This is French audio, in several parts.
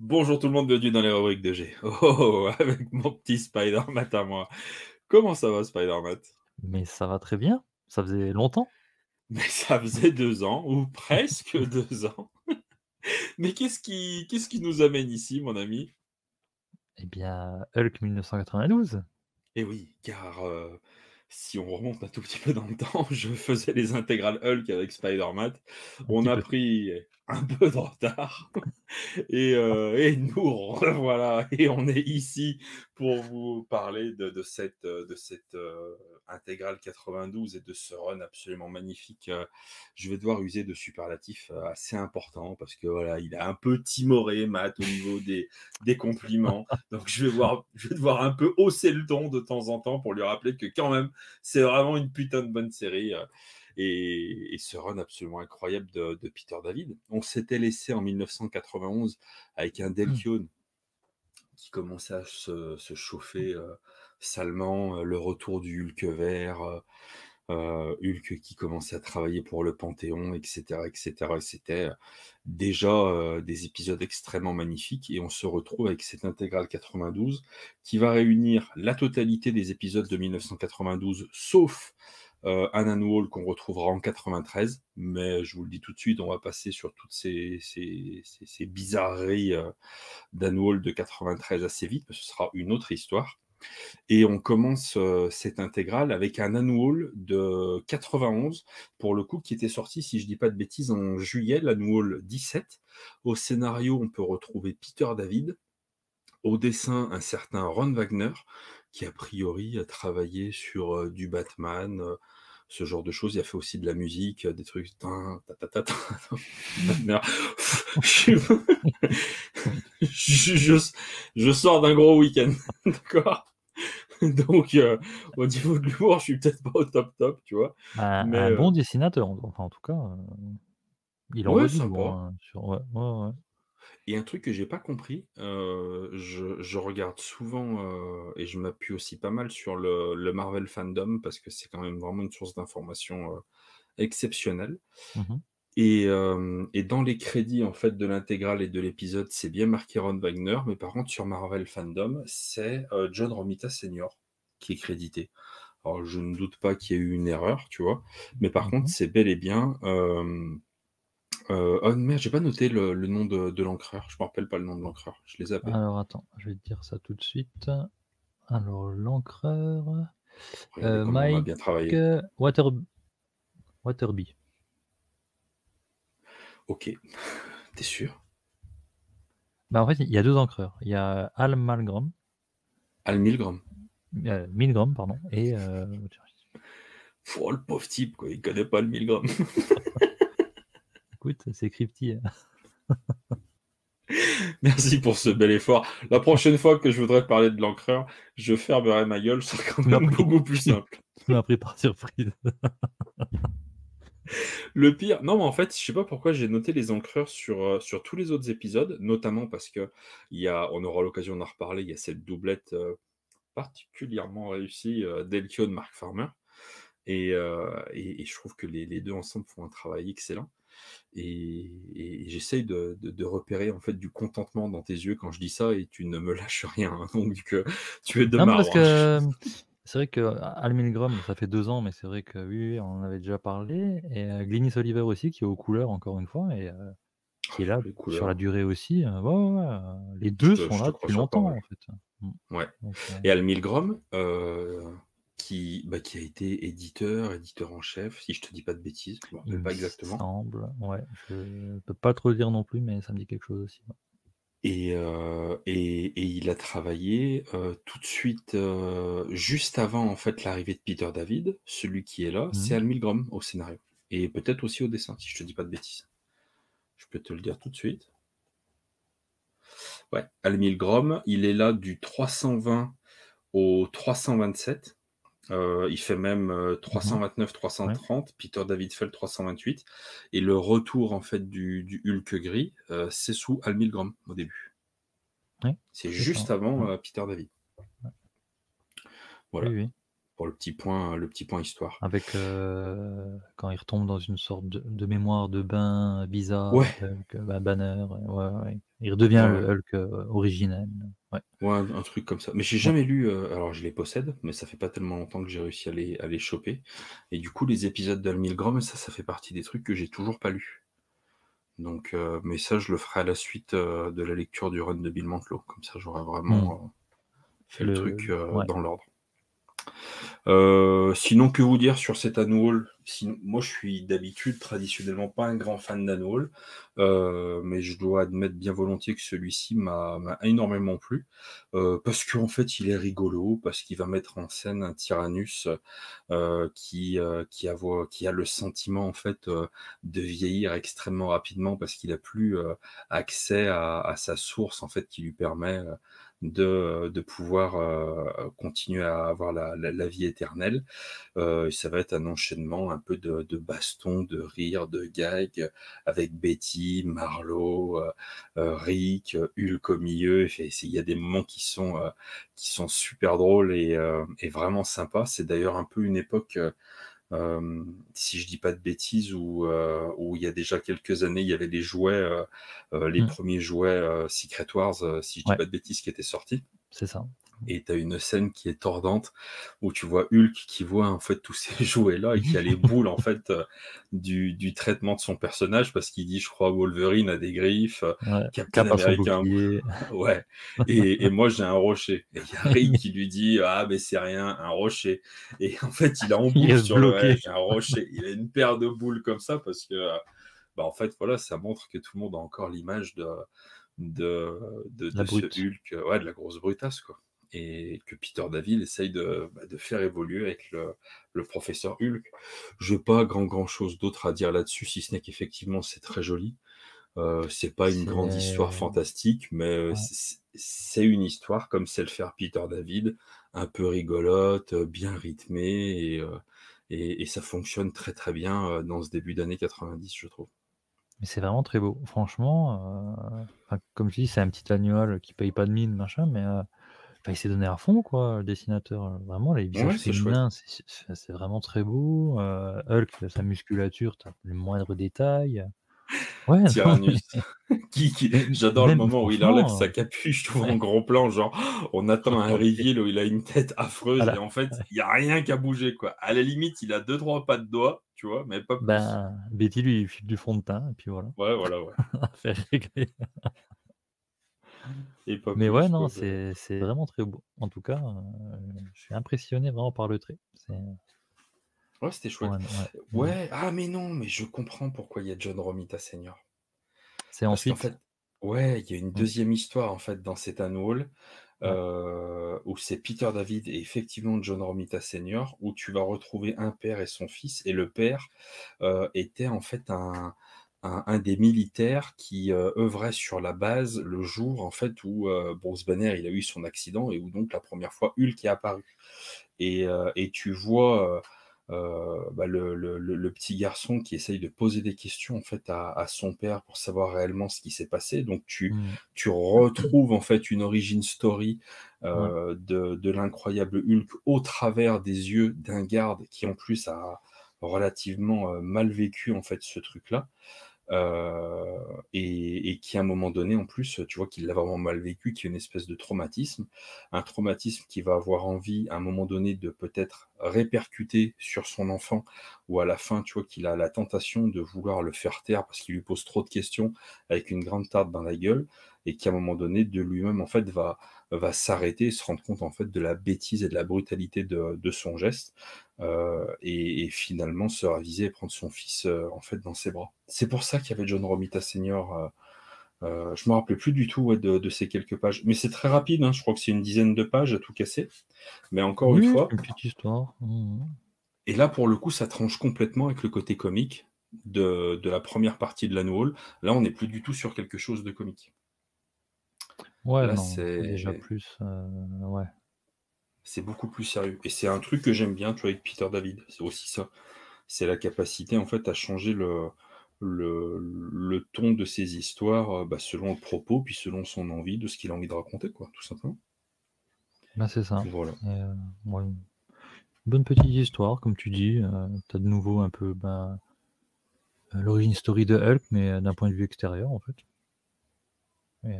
Bonjour tout le monde, bienvenue dans les rubriques de G. Oh, avec mon petit Spider-Man à moi. Comment ça va, Spider-Man? Mais ça va très bien, ça faisait longtemps. Mais ça faisait 2 ans, ou presque 2 ans. Mais qu'est-ce qui nous amène ici, mon ami? Eh bien, Hulk 1992, Eh oui, car si on remonte un tout petit peu dans le temps, je faisais les intégrales Hulk avec Spider-Man. un On petit a peu. pris un peu de retard. Et nous revoilà et on est ici pour vous parler de cette intégrale 92 et de ce run absolument magnifique. Je vais devoir user de superlatifs, assez importants parce que voilà, il est un peu timoré Matt au niveau des compliments. Donc je vais devoir un peu hausser le ton de temps en temps pour lui rappeler que quand même, c'est vraiment une putain de bonne série, et ce run absolument incroyable de Peter David. On s'était laissé en 1991 avec un Delkion qui commençait à se chauffer salement, le retour du Hulk vert, Hulk qui commençait à travailler pour le Panthéon, etc., etc. Et c'était déjà des épisodes extrêmement magnifiques. Et on se retrouve avec cette intégrale 92 qui va réunir la totalité des épisodes de 1992, sauf un annual qu'on retrouvera en 93. Mais je vous le dis tout de suite, on va passer sur toutes ces bizarreries d'annual de 93 assez vite, parce que ce sera une autre histoire. Et on commence cette intégrale avec un annual de 91, pour le coup, qui était sorti, si je dis pas de bêtises, en juillet, l'annual 17. Au scénario, on peut retrouver Peter David. Au dessin, un certain Ron Wagner, qui a priori a travaillé sur du Batman, ce genre de choses. Il a fait aussi de la musique, des trucs. Wagner. Je, je- je sors d'un gros week-end, d'accord. Donc, au niveau de l'humour, je suis peut-être pas au top top, tu vois. Un Mais un bon dessinateur, enfin en tout cas, il envoie ouais, du lourd, sympa. hein, sur ouais, ouais, ouais. Et un truc que j'ai pas compris, je regarde souvent, et je m'appuie aussi pas mal sur le Marvel Fandom parce que c'est quand même vraiment une source d'information exceptionnelle. Mmh. Et dans les crédits, en fait, de l'intégrale et de l'épisode, c'est bien marqué Ron Wagner, mais par contre sur Marvel Fandom, c'est John Romita Senior qui est crédité. Alors je ne doute pas qu'il y ait eu une erreur, tu vois? Mais par contre, Mmh. c'est bel et bien, oh merde, j'ai pas noté le nom de l'encreur. Je me rappelle pas le nom de l'encreur, je l'ai zappé. Alors attends, je vais te dire ça tout de suite. Alors l'encreur, Regardez comment on a Mike, bien travaillé. Water Waterby. OK. Tu sûr? Bah, en fait, il y a 2 encreurs. Il y a Al Malgrom, Al Milgrom. Milgrom pardon et Oh le pauvre type quoi, il connaît pas le Milgrom. écoute, c'est crypty, hein. Merci pour ce bel effort. La prochaine fois que je voudrais parler de l'encreur, je fermerai ma gueule, ce sera quand Tu m'as même pris beaucoup plus tu simple. m'as pris par surprise. Le pire non, mais en fait, je sais pas pourquoi j'ai noté les encreurs sur tous les autres épisodes, notamment parce qu'il y a on aura l'occasion d'en reparler, il y a cette doublette, particulièrement réussie, d'Elkion Mark Farmer. Et je trouve que les 2 ensemble font un travail excellent. Et j'essaye de repérer, en fait, du contentement dans tes yeux quand je dis ça et tu ne me lâches rien, hein, donc tu es de Non, mais parce marbre, hein. que, c'est vrai que Al Milgrom, ça fait 2 ans, mais c'est vrai que oui, oui, on en avait déjà parlé et Glynis Oliver aussi qui est aux couleurs encore une fois et qui est là Les sur la couleurs, durée aussi, ouais, ouais, ouais, les je 2 te sont je te là crois depuis sur longtemps parole. en fait. Mmh. Ouais. Donc Et Al Milgrom, qui a été éditeur en chef, si je te dis pas de bêtises, je me il rappelle me pas exactement. semble, ouais, je peux pas trop le dire non plus, mais ça me dit quelque chose aussi, ouais. Et il a travaillé, tout de suite, juste avant, en fait, l'arrivée de Peter David. Celui qui est là, Mmh. c'est Al Milgrom au scénario et peut-être aussi au dessin, si je te dis pas de bêtises. Je peux te le dire tout de suite. Ouais, Al Milgrom, il est là du 320 au 327. Il fait même, Mmh. 329-330. Ouais, Peter David fait le 328 et le retour, en fait, du Hulk gris, c'est sous Al Milgrom, au début. ouais, C'est c'est ça. juste avant, Mmh. Peter David. Ouais. Oui, Voilà. oui. pour le petit point histoire. Avec, quand il retombe dans une sorte de mémoire de bain bizarre, Ouais, Banner, ouais, ouais. Il redevient ouais, ouais. le Hulk, originel, ouais. Ouais, un truc comme ça. Mais j'ai Ouais. jamais lu, alors je les possède, mais ça fait pas tellement longtemps que j'ai réussi à les choper et du coup, les épisodes d'Al ça fait partie des trucs que j'ai toujours pas lus. Donc mais ça, je le ferai à la suite, de la lecture du run de Bill Mantlo. Comme ça, j'aurai Mmh. vraiment, fait le Le truc, ouais. dans l'ordre. Sinon, que vous dire sur cet annual? Sinon, moi, je suis d'habitude traditionnellement pas un grand fan d'annual, mais je dois admettre bien volontiers que celui-ci m'a énormément plu, parce qu'en fait, il est rigolo, parce qu'il va mettre en scène un Tyrannus, qui a le sentiment, en fait, de vieillir extrêmement rapidement parce qu'il a plus, accès à sa source, en fait, qui lui permet, de pouvoir, continuer à avoir la vie éternelle. Et ça va être un enchaînement un peu de bastons, de rires, de gags avec Betty, Marlowe, Rick, Hulk au milieu. Il y a des moments qui sont super drôles et vraiment sympas. C'est d'ailleurs un peu une époque, si je dis pas de bêtises, où il y a déjà quelques années, il y avait les jouets, les Mmh. premiers jouets Secret Wars, si je dis Ouais, pas de bêtises, qui étaient sortis. c'est ça. Et tu as une scène qui est tordante où tu vois Hulk qui voit en fait tous ces jouets-là et qui a les boules en fait du traitement de son personnage parce qu'il dit, je crois, Wolverine a des griffes, Ouais, Captain Cap a son America, bouclier. ouais, et moi j'ai un rocher. Et il y a Rick qui lui dit, ah mais c'est rien, un rocher. Et en fait il a en Il boule reste sur le, ouais, bloqué. j'ai un rocher. Il a une paire de boules comme ça parce que, bah en fait voilà, ça montre que tout le monde a encore l'image La de ce brute. Hulk, ouais, de la grosse brutasse, quoi. Et que Peter David essaye de faire évoluer avec le professeur Hulk. Je n'ai pas grand chose d'autre à dire là-dessus, si ce n'est qu'effectivement c'est très joli. C'est pas une grande histoire C'est fantastique, mais ouais, c'est une histoire comme sait le faire Peter David, un peu rigolote, bien rythmée, et ça fonctionne très très bien dans ce début d'année 90, je trouve. mais c'est vraiment très beau. Franchement, enfin, comme je dis, c'est un petit annual qui paye pas de mine, machin, mais enfin, il s'est donné à fond, quoi, le dessinateur, vraiment les visages Ouais, c'est chouette. féminins, c'est vraiment très beau, Hulk, sa musculature, tu as le moindre détail. Ouais, non, Tyrannus. mais J'adore le même moment où il enlève sa franchement, capuche, tu vois, en ouais, gros plan, genre, on attend un OK, reveal où il a une tête affreuse et voilà, en fait, ouais. il y a rien qui a bougé, quoi. À la limite, il a deux trois pas de doigts, tu vois, mais pas plus. Ben, Betty lui, il file du fond de teint et puis voilà, Ouais, voilà, ouais. affaire réglée. Et pas Mais ouais, plus, non, quoi. c'est vraiment très beau. En tout cas, je suis impressionné vraiment par le trait. C'est Ouais, c'était pour chouette. un ouais, mmh. Ouais, ah mais non, mais je comprends pourquoi il y a John Romita Senior. C'est Parce qu'en ensuite? fait, ouais, il y a une Mmh, deuxième histoire, en fait, dans cet annual, ouais, où c'est Peter David et effectivement John Romita Senior, où tu vas retrouver un père et son fils, et le père, était en fait un des militaires qui, œuvrait sur la base le jour, en fait, où, Bruce Banner, il a eu son accident et où donc la première fois Hulk est apparu. Et tu vois, bah, le petit garçon qui essaye de poser des questions, en fait, à son père pour savoir réellement ce qui s'est passé. Donc mmh, tu retrouves, en fait, une origin story, ouais, de l'incroyable Hulk au travers des yeux d'un garde qui, en plus, a relativement, mal vécu, en fait, ce truc-là. Et qui à un moment donné, en plus, tu vois qu'il l'a vraiment mal vécu, qu'il y a une espèce de traumatisme. Un traumatisme qui va avoir envie, à un moment donné, de peut-être répercuter sur son enfant, ou à la fin, tu vois qu'il a la tentation de vouloir le faire taire parce qu'il lui pose trop de questions avec une grande tarte dans la gueule, et qui à un moment donné, de lui-même, en fait, va s'arrêter et se rendre compte, en fait, de la bêtise et de la brutalité de son geste, et finalement se raviser et prendre son fils, en fait, dans ses bras. C'est pour ça qu'il y avait John Romita Senior, je me rappelais plus du tout, ouais, de ces quelques pages. Mais c'est très rapide, hein, je crois que c'est une dizaine de pages à tout casser. Mais encore une oui, c'est fois, une petite histoire. Mmh mh. et là pour le coup, ça tranche complètement avec le côté comique de la première partie de l'annual. Là, on n'est plus du tout sur quelque chose de comique. Ouais, Là, non, c'est déjà plus, ouais. c'est beaucoup plus sérieux. Et c'est un truc que j'aime bien, tu vois, avec Peter David. C'est aussi ça. C'est la capacité, en fait, à changer le ton de ses histoires, bah, selon le propos, puis selon son envie, de ce qu'il a envie de raconter, quoi, tout simplement. Ben, c'est ça Voilà. et ouais. bonne petite histoire, comme tu dis. Tu as de nouveau un peu l'origin story de Hulk, mais d'un point de vue extérieur, en fait. Et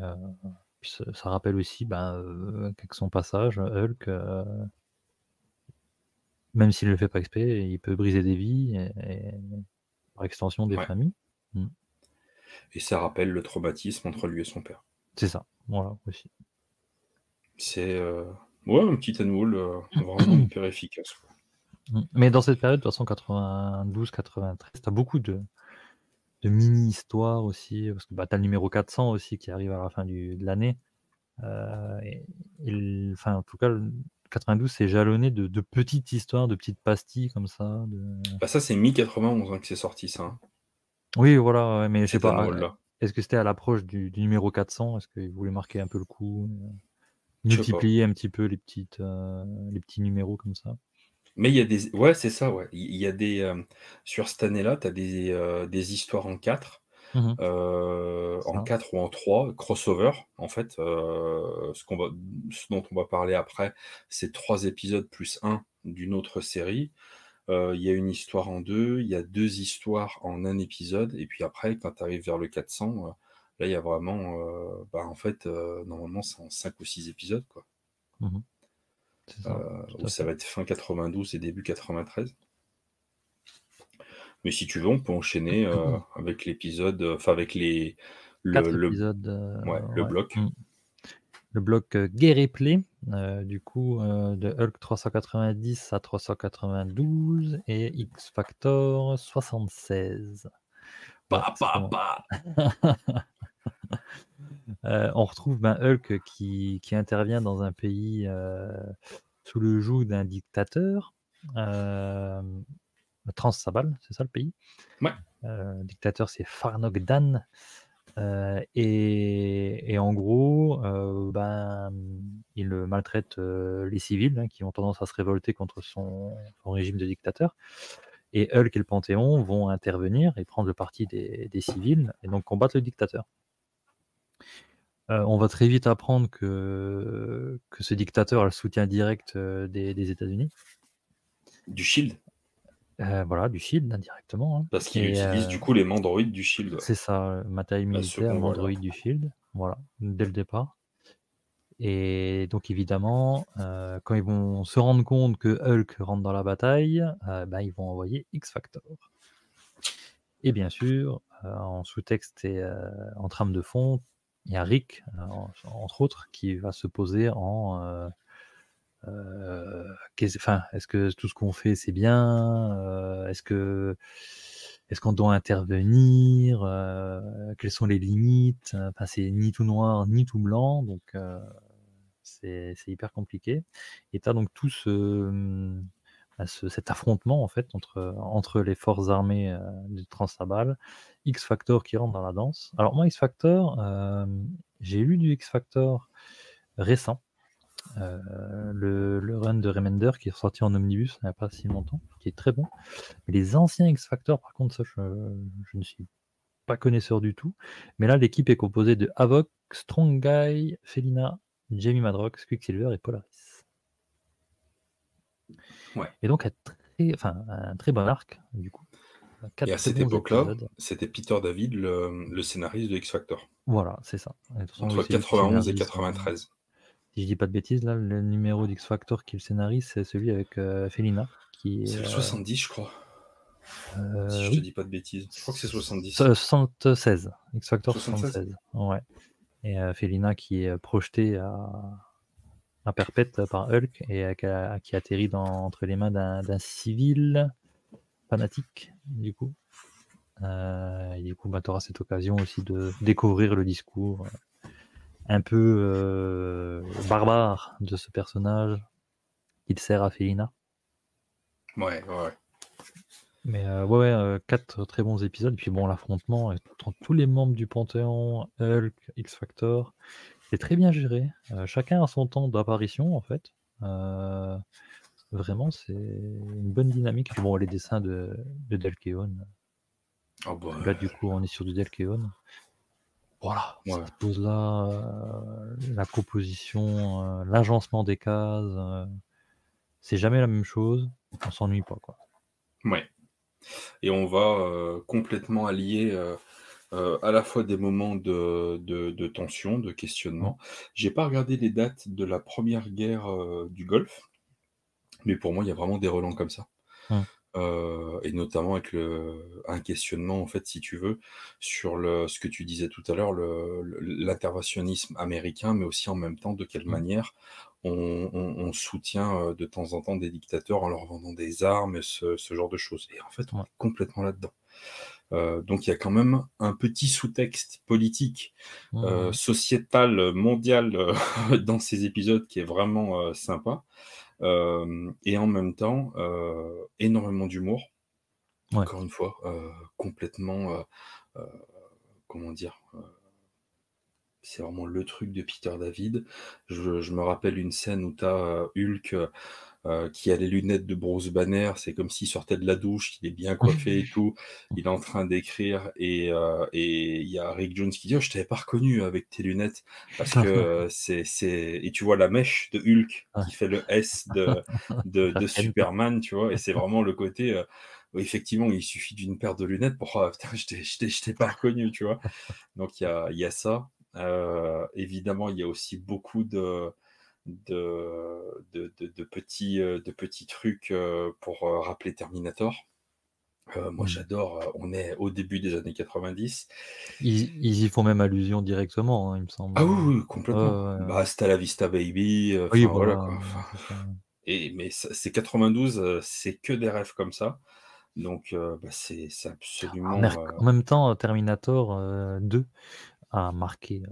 puis ça rappelle aussi qu'avec son passage, Hulk, même s'il ne le fait pas exprès, il peut briser des vies et par extension des Ouais. familles. Et ça rappelle le traumatisme entre lui et son père. C'est ça, voilà, aussi. C'est un petit Anwool vraiment hyper efficace. Quoi. Mais dans cette période, de toute façon, 92-93, tu as beaucoup de mini-histoires aussi, parce que tu as le numéro 400 aussi qui arrive à la fin de l'année. Enfin, en tout cas, le 92, c'est jalonné de petites histoires, de petites pastilles comme ça. Bah ça, c'est mi-91 que c'est sorti, ça. Hein. Oui, voilà, ouais, mais je sais Cet pas, Anwool-là. est-ce que c'était à l'approche du numéro 400? Est-ce qu'ils voulaient marquer un peu le coup, Je sais pas. multiplier un petit peu les petits numéros comme ça? Mais il y a des... Ouais, c'est ça, ouais. Il y a des... Sur cette année-là, tu as des histoires en 4. Mmh. En Ça. 4 ou en 3, crossover, en fait. Ce dont on va parler après, c'est 3 épisodes plus 1 d'une autre série. Il y a une histoire en 2, il y a 2 histoires en un épisode, et puis après, quand tu arrives vers le 400, là, il y a vraiment, en fait, normalement, c'est en 5 ou 6 épisodes, quoi. Mmh. C'est ça, tout Où à ça fait. va être fin 92 et début 93. Mais si tu veux, on peut enchaîner avec l'épisode, avec 4 le, épisodes, le ouais. bloc. Le bloc, Gay Replay, du coup, de Hulk 390 à 392 et X Factor 76. Voilà, Pa, ça pa, commence. pa. On retrouve Hulk qui intervient dans un pays, sous le joug d'un dictateur, Transsabal, c'est ça le pays? Ouais. Le dictateur, c'est Farnok-Dan. Et en gros, il maltraite les civils qui ont tendance à se révolter contre son régime de dictateur. Et Hulk et le Panthéon vont intervenir et prendre le parti des civils et donc combattre le dictateur. On va très vite apprendre que ce dictateur a le soutien direct des États-Unis. Du Shield. Voilà, du Shield indirectement. Hein. Parce qu'il Et utilise du coup les mandroïdes du Shield. Ouais. c'est ça, matériel Là, ceux militaire, qu'on voit là. mandroïde du Shield. Voilà, dès le départ. Et donc évidemment, quand ils vont se rendre compte que Hulk rentre dans la bataille, ils vont envoyer X-Factor. Et bien sûr, en sous-texte et en trame de fond, il y a Rick, entre autres, qui va se poser en est-ce que tout ce qu'on fait c'est bien? Est-ce qu'on doit intervenir? Quelles sont les limites? Enfin, c'est ni tout noir ni tout blanc, donc c'est hyper compliqué. Et tu as donc tout cet affrontement en fait entre les forces armées du Transsabal, X Factor qui rentre dans la danse. Alors moi X Factor, j'ai lu du X Factor récent, le run de Remender qui est sorti en omnibus il n'y a pas si longtemps, qui est très bon. Mais les anciens X Factor par contre ça je ne suis pas connaisseur du tout. Mais là l'équipe est composée de Havok, Strong Guy, Felina, Jamie Madrox, Quicksilver et Polaris. Ouais. Et donc un très bon arc, du coup. 4 Et à très cette bons époque-là, épisodes. c'était Peter David, le scénariste de X Factor. Voilà, c'est ça. Et de toute façon, Entre c'est lui qui 91 et scénarise. 93. Si je dis pas de bêtises, là, le numéro d'X Factor qui le scénarise, c'est celui avec Felina. C'est le 70, je crois. Si je te Oui. dis pas de bêtises. Je crois que c'est 70. 76. X Factor 76. 76. Ouais. Et Felina qui est projetée à perpète par Hulk et qui atterrit entre les mains d'un civil fanatique, du coup. Et du coup, tu auras cette occasion aussi de découvrir le discours un peu barbare de ce personnage qu'il sert à Felina. Ouais. Mais 4 très bons épisodes. Et puis bon, l'affrontement entre tous les membres du Panthéon, Hulk, X-Factor, c'est très bien géré. Chacun a son temps d'apparition, en fait. Vraiment, c'est une bonne dynamique. Et puis bon, les dessins de Del Keown. Oh bah, Là, du coup, on est sur du Del Keown. Voilà, ouais. cette pose-là, la composition, l'agencement des cases, c'est jamais la même chose, on s'ennuie pas, quoi. Ouais. Et on va complètement allier à la fois des moments de tension, de Mmh. questionnement. J'ai pas regardé les dates de la première guerre du Golfe, mais pour moi, il y a vraiment des relents comme ça. Mmh. Et notamment avec un questionnement, en fait, si tu veux, sur ce que tu disais tout à l'heure, l'interventionnisme américain, mais aussi en même temps, de quelle Mmh. manière on soutient de temps en temps des dictateurs en leur vendant des armes, et ce genre de choses. Et en fait, on Ouais. est complètement là-dedans. Donc il y a quand même un petit sous-texte politique, Mmh. sociétal, mondial, dans ces épisodes qui est vraiment sympa. Et en même temps, énormément d'humour. Ouais. Encore une fois, complètement, heu, comment dire? C'est vraiment le truc de Peter David. Je me rappelle une scène où tu as, Hulk, qui a les lunettes de Bruce Banner. C'est comme s'il sortait de la douche, il est bien coiffé et tout. Il est en train d'écrire, et il y a Rick Jones qui dit: «Oh, je t'avais pas reconnu avec tes lunettes», parce que, c'est et tu vois la mèche de Hulk Ouais. qui fait le S de Clark Kent. Superman, tu vois? Et c'est vraiment le côté, où effectivement, il suffit d'une paire de lunettes pour: «Ah putain, je t'ai pas reconnu», tu vois? Donc il y a ça. Évidemment, il y a aussi beaucoup de petits trucs, pour, rappeler Terminator. Moi Mmh. j'adore, on est au début des années 90. Ils y font même allusion directement, hein, il me semble, Ah oui, oui, ouais, complètement. ouais, ouais. Bah, «Hasta la vista baby», Oui, enfin voilà voilà, quoi, enfin, c'est ça. mais ça c'est 92, c'est que des rêves comme ça. Donc bah, c'est absolument, En même temps, Terminator, 2 a marqué,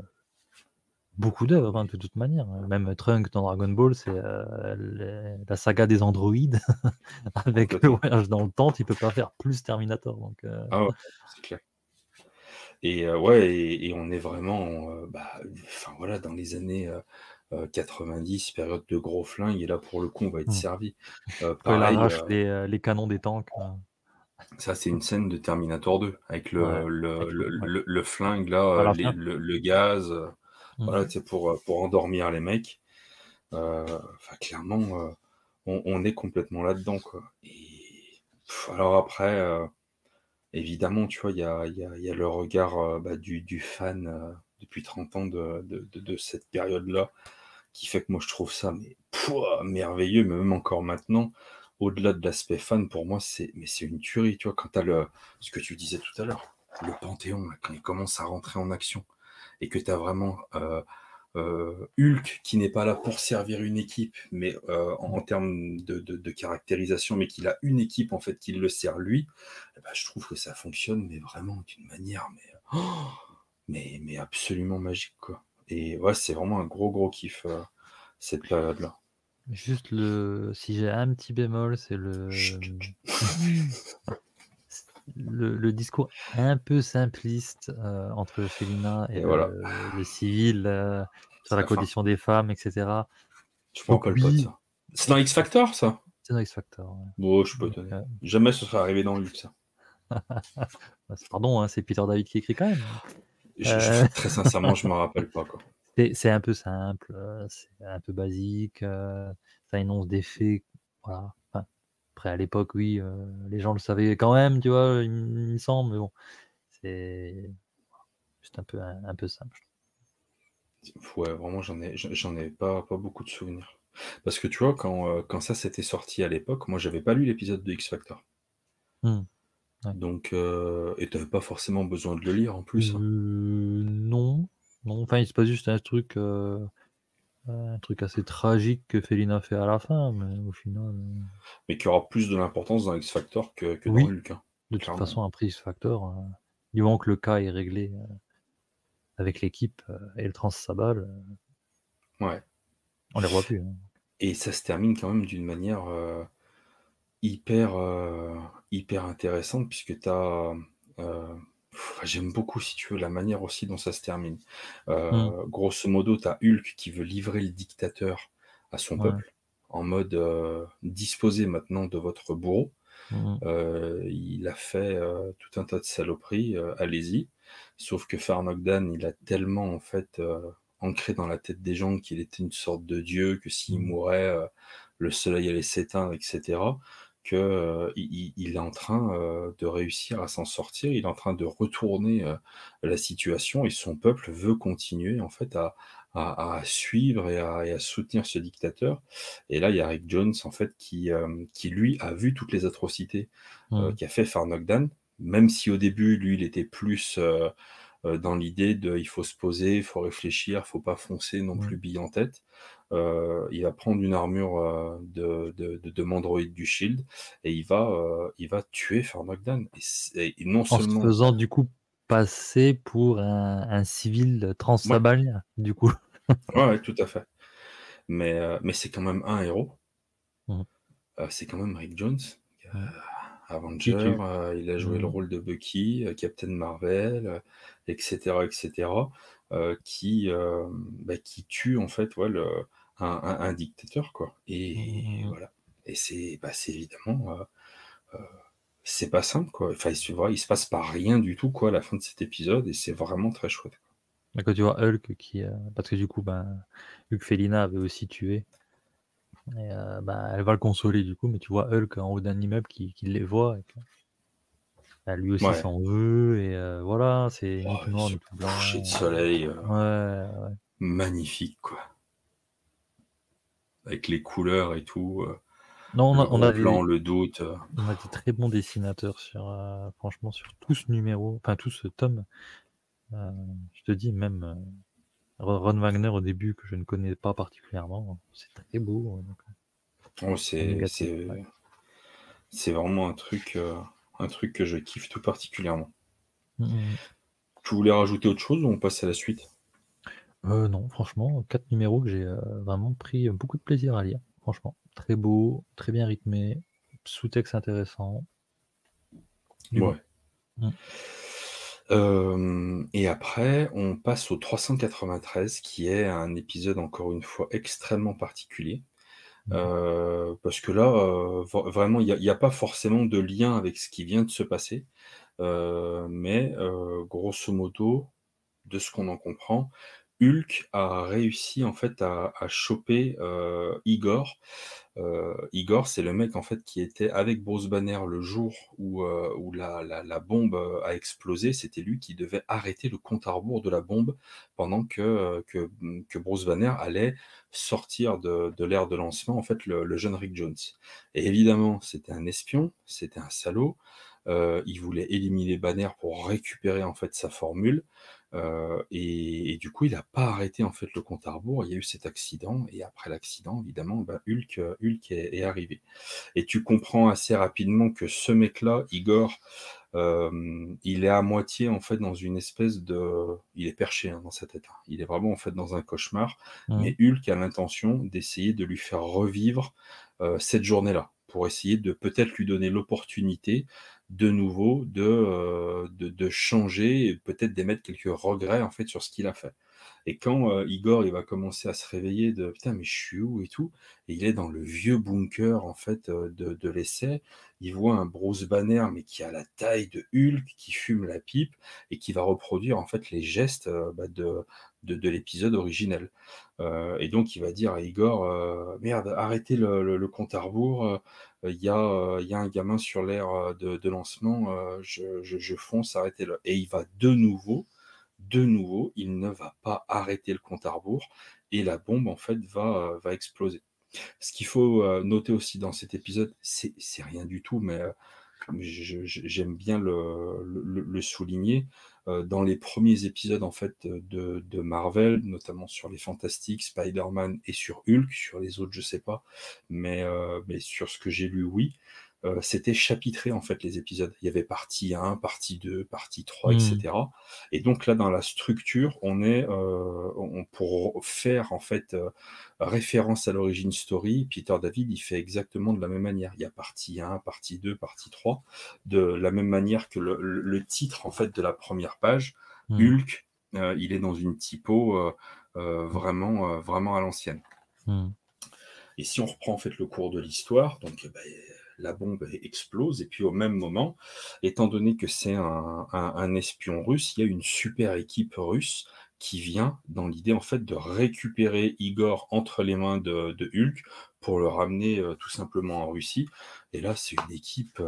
beaucoup ah d'œuvres, hein, oui, de toute manière, même Trunks dans Dragon Ball, c'est, la saga des androïdes avec le complètement. voyage dans le temps, tu peux pas faire plus Terminator, donc Ah ouais, c'est clair. Et ouais, et on est vraiment, bah, enfin voilà, dans les années 90, période de gros flingues, et là pour le coup on va être mmh. servi. Quand il Pareil, arrache les canons des tanks, ça c'est une scène de Terminator 2 avec ouais, le le avec le ouais, le le flingue là, à la les fin. le gaz, voilà, Mmh. tu sais, pour endormir les mecs. Enfin clairement, on est complètement là-dedans, quoi. Et alors après, évidemment, tu vois, il y a le regard, bah, du fan, depuis 30 ans de cette période-là, qui fait que moi je trouve ça, mais pouah, merveilleux, mais même encore maintenant, au-delà de l'aspect fan, pour moi, c'est une tuerie, tu vois? Quand tu as ce que tu disais tout à l'heure, le Panthéon, là, quand il commence à rentrer en action, et que tu as vraiment, Hulk qui n'est pas là pour servir une équipe, mais en Mmh. termes de caractérisation, mais qu'il a une équipe, en fait, qui le sert lui, et bah, je trouve que ça fonctionne, mais vraiment d'une manière, mais absolument magique, quoi. Et ouais, c'est vraiment un gros, gros kiff, cette période-là. Juste si j'ai un petit bémol, c'est Chut, chut, chut. le discours un peu simpliste, entre Félina et Et voilà, le civil, sur c'est la la fin. condition des femmes et cetera. Je me Donc rappelle pas de oui, ça. C'est dans X Factor, ça? c'est dans X Factor, ouais. Bon, je suis pas Donc étonné. Jamais ce serait arrivé dans Hulk, ça. bah, pardon, hein, c'est Peter David qui écrit quand même. Je très sincèrement, je m'en rappelle pas, quoi. C'est un peu simple, c'est un peu basique, ça énonce des faits, voilà. Enfin, après à l'époque, oui, les gens le savaient quand même, tu vois? Il me semble, mais bon, c'est juste un peu simple, je Ouais, vraiment, j'en ai pas beaucoup de souvenirs. Parce que tu vois, quand ça s'était sorti à l'époque, moi, j'avais pas lu l'épisode de X Factor. trouve. Mmh, ouais. Donc et tu pas forcément besoin de le lire en plus, hein. Non, non, enfin, il se passe juste un truc assez tragique que Félina fait à la fin, mais au final, Mais qui aura plus de l'importance dans X Factor que dans oui, Hulk, hein, de toute clairement. façon, après X Factor, du moment que le cas est réglé, avec l'équipe, et le Trans-Sabal, Ouais, on les revoit plus, hein. et ça se termine quand même d'une manière, hyper, hyper intéressante, puisque tu as, j'aime beaucoup, si tu veux, la manière aussi dont ça se termine. Mmh, Grosso modo, tu as Hulk qui veut livrer le dictateur à son ouais. peuple, en mode, «Disposez maintenant de votre bourreau». Mmh mh. Il a fait, tout un tas de saloperies, allez-y. Sauf que Farnogdan, il a tellement, en fait, ancré dans la tête des gens qu'il était une sorte de dieu, que s'il Mmh. mourait, le soleil allait s'éteindre, etc., que il est en train de réussir à s'en sortir. Il est en train de retourner la situation et son peuple veut continuer en fait à suivre et à soutenir ce dictateur. Et là, il y a Rick Jones en fait qui lui a vu toutes les atrocités Mmh. qu'a fait Farnogdan, même si au début, lui, il était plus dans l'idée de il faut se poser, il faut réfléchir, il faut pas foncer non Mmh. plus bille en tête. Il va prendre une armure de Mandroid du Shield et il va tuer Farnogdan. Et non En se seulement. faisant du coup passer pour un civil Ouais, transsabanien, du coup. ouais, ouais, tout à fait. Mais c'est quand même un héros. Mmh. C'est quand même Rick Jones. Mmh. Qui Avenger, tue. il a joué le Mmh. rôle de Bucky, Captain Marvel, et cetera, qui tue en fait, ouais, un dictateur, quoi. Mmh mh, Et mmh mh. voilà. Et c'est évidemment, c'est pas simple, quoi. Enfin, il se passe pas rien du tout, quoi, à la fin de cet épisode et c'est vraiment très chouette. Et quand tu vois Hulk qui, parce que du coup, ben, vu que Felina avait aussi tué et bah, elle va le consoler du coup, mais tu vois Hulk en haut d'un immeuble qui les voit et que, bah, lui aussi Ouais. s'en veut et voilà, c'est ni Oh, tout noir ce ni tout coucher de blanc. soleil, Ouais, ouais. magnifique, quoi. Avec les couleurs et tout, Non, le on gros a plan, des le doute, on a des très bons dessinateurs sur, franchement sur tout ce numéro, enfin tout ce tome. Heu, je te dis même, Ron Wagner au début que je ne connais pas particulièrement, c'est très beau, donc oh, c'est négatif, ouais. c'est vraiment un truc que je kiffe tout particulièrement. Mmh mh, mmh. Tu voulais rajouter autre chose ou on passe à la suite? Non, franchement, 4 numéros que j'ai, vraiment pris beaucoup de plaisir à lire, franchement. Très beau, très bien rythmé, sous-texte intéressant, du bon. Ouais. Mmh. Et après, on passe au 393 qui est un épisode encore une fois extrêmement particulier. Mmh. Parce que là, vraiment, il y a pas forcément de lien avec ce qui vient de se passer. Mais grosso modo, de ce qu'on en comprend, Hulk a réussi en fait à choper, Igor. Igor, c'est le mec en fait qui était avec Bruce Banner le jour où la bombe, a explosé. C'était lui qui devait arrêter le compte à rebours de la bombe pendant que Bruce Banner allait sortir de l'aire de lancement, en fait, le jeune Rick Jones. Et évidemment, c'était un espion, c'était un salaud, il voulait éliminer Banner pour récupérer en fait sa formule. Et du coup, il a pas arrêté en fait le compte à rebours. Il y a eu cet accident et après l'accident, évidemment, bah, Hulk est arrivé. Et tu comprends assez rapidement que ce mec-là, Igor, il est à moitié en fait dans une espèce de il est perché, hein, dans sa tête, hein. Il est vraiment en fait dans un cauchemar, Mmh. mais Hulk a l'intention d'essayer de lui faire revivre, cette journée-là, pour essayer de peut-être lui donner l'opportunité de nouveau de changer et peut-être d'émettre quelques regrets en fait sur ce qu'il a fait. Et quand, Igor, il va commencer à se réveiller de: «Putain, mais je suis où?» et tout, et il est dans le vieux bunker en fait, de l'essai. Il voit un Bruce Banner, mais qui a la taille de Hulk, qui fume la pipe et qui va reproduire en fait les gestes, bah, de l'épisode originel. Et donc il va dire à Igor, «Merde, arrêtez le compte à rebours, il y a un gamin sur l'aire, de lancement, je fonce, arrêtez-le». Et il va de nouveau, il ne va pas arrêter le compte à rebours et la bombe en fait va exploser. Ce qu'il faut, noter aussi dans cet épisode, c'est rien du tout, mais j'aime bien le souligner. Dans les premiers épisodes en fait, de Marvel, notamment sur les Fantastiques, Spider-Man et sur Hulk, sur les autres je sais pas, mais sur ce que j'ai lu, oui. C'était chapitré en fait les épisodes. Il y avait partie 1, partie 2, partie 3, et Mmh. cetera. Et donc là, dans la structure, on est, on pour faire en fait, référence à l'origin story, Peter David, il fait exactement de la même manière. Il y a partie 1, partie 2, partie 3, de la même manière que le titre en fait de la première page, Mmh. Hulk, il est dans une typo, Mmh. vraiment à l'ancienne. Mmh. Et si on reprend en fait le cours de l'histoire, donc la bombe explose et puis au même moment, étant donné que c'est un espion russe, il y a une super équipe russe qui vient dans l'idée en fait de récupérer Igor entre les mains de Hulk pour le ramener tout simplement en Russie. Et là, c'est une équipe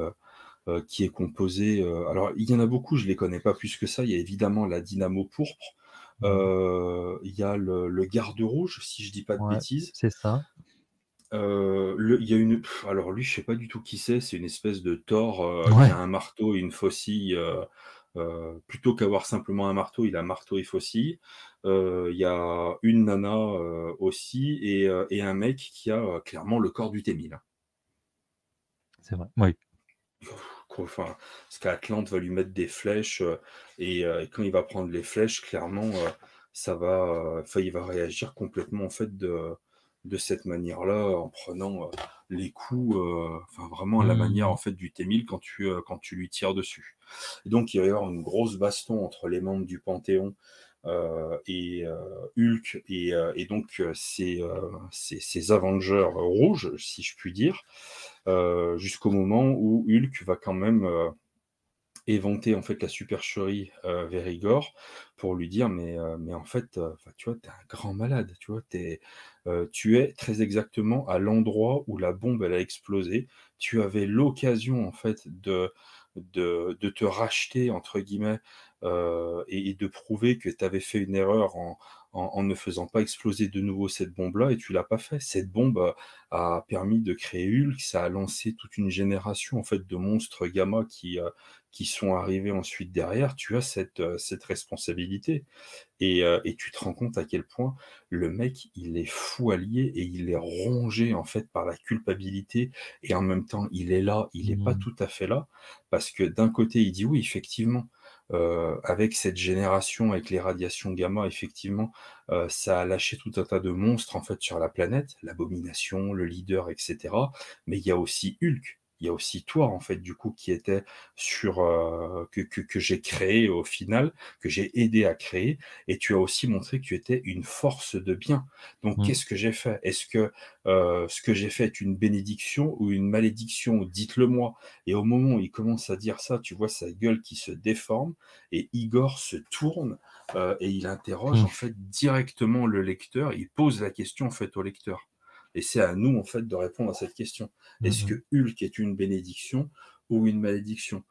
qui est composée. Alors, il y en a beaucoup, je les connais pas plus que ça. Il y a évidemment la Dynamo Pourpre. Mmh. Il y a le Garde Rouge, si je dis pas de Ouais, bêtises. c'est ça. Il y a une. Alors lui, je sais pas du tout qui c'est. C'est une espèce de Thor qui Ouais, a un marteau et une faucille. Plutôt qu'avoir simplement un marteau, il a marteau et faucille. Il y a une nana aussi et un mec qui a clairement le corps du T-1000. c'est vrai. Oui. Enfin, parce qu'Atlante va lui mettre des flèches et quand il va prendre les flèches, clairement, ça va, enfin, il va réagir complètement en fait de cette manière-là en prenant les coups, enfin vraiment à la manière Mmh. en fait du T-1000 quand tu lui tires dessus. Et donc il va y avoir une grosse baston entre les membres du Panthéon et Hulk et donc ces Avengers rouges, si je puis dire, jusqu'au moment où Hulk va quand même éventer en fait la supercherie vers Igor pour lui dire mais en fait enfin, tu vois t'es un grand malade, tu vois tu es très exactement à l'endroit où la bombe elle a explosé, tu avais l'occasion en fait de te racheter entre guillemets et de prouver que tu avais fait une erreur en ne faisant pas exploser de nouveau cette bombe-là et tu l'as pas fait. Cette bombe a permis de créer Hulk, ça a lancé toute une génération en fait de monstres gamma qui sont arrivés ensuite derrière, tu as cette responsabilité et tu te rends compte à quel point le mec, il est fou allié et il est rongé, en fait, par la culpabilité et en même temps, il est là, il est pas Mmh. tout à fait là parce que d'un côté, il dit: «Oui, effectivement, avec cette génération, avec les radiations gamma, effectivement, ça a lâché tout un tas de monstres, en fait, sur la planète, l'Abomination, le Leader et cetera. Mais il y a aussi Hulk, il y a aussi toi, en fait, du coup, qui était sur, que j'ai créé au final, que j'ai aidé à créer et tu as aussi montré que tu étais une force de bien. Donc Mmh. qu'est-ce que j'ai fait? Est-ce que, ce que j'ai fait est une bénédiction ou une malédiction? Dites-le moi. Et au moment où il commence à dire ça, tu vois sa gueule qui se déforme et Igor se tourne, et il interroge en Mmh. fait directement le lecteur. Il pose la question en fait au lecteur. Et c'est à nous en fait de répondre à cette question. Mmh Est-ce mh. que Hulk est une bénédiction ou une malédiction?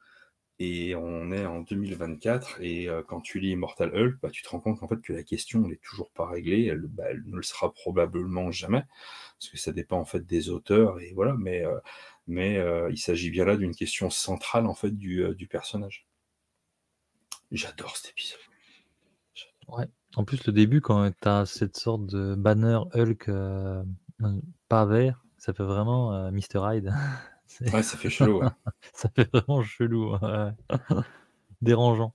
Et on est en 2024 et quand tu lis Immortal Hulk, bah, tu te rends compte qu'en fait que la question elle est toujours pas réglée, elle ne le sera probablement jamais, parce que ça dépend en fait des auteurs et voilà, il s'agit bien là d'une question centrale en fait du personnage. J'adore cet épisode. Ouais. En plus, le début, quand tu as cette sorte de banner Hulk, pas vert, ça fait vraiment, Mr. Hyde. C'est Ouais, ça fait chelou, ouais. ça fait vraiment chelou, ouais, dérangeant.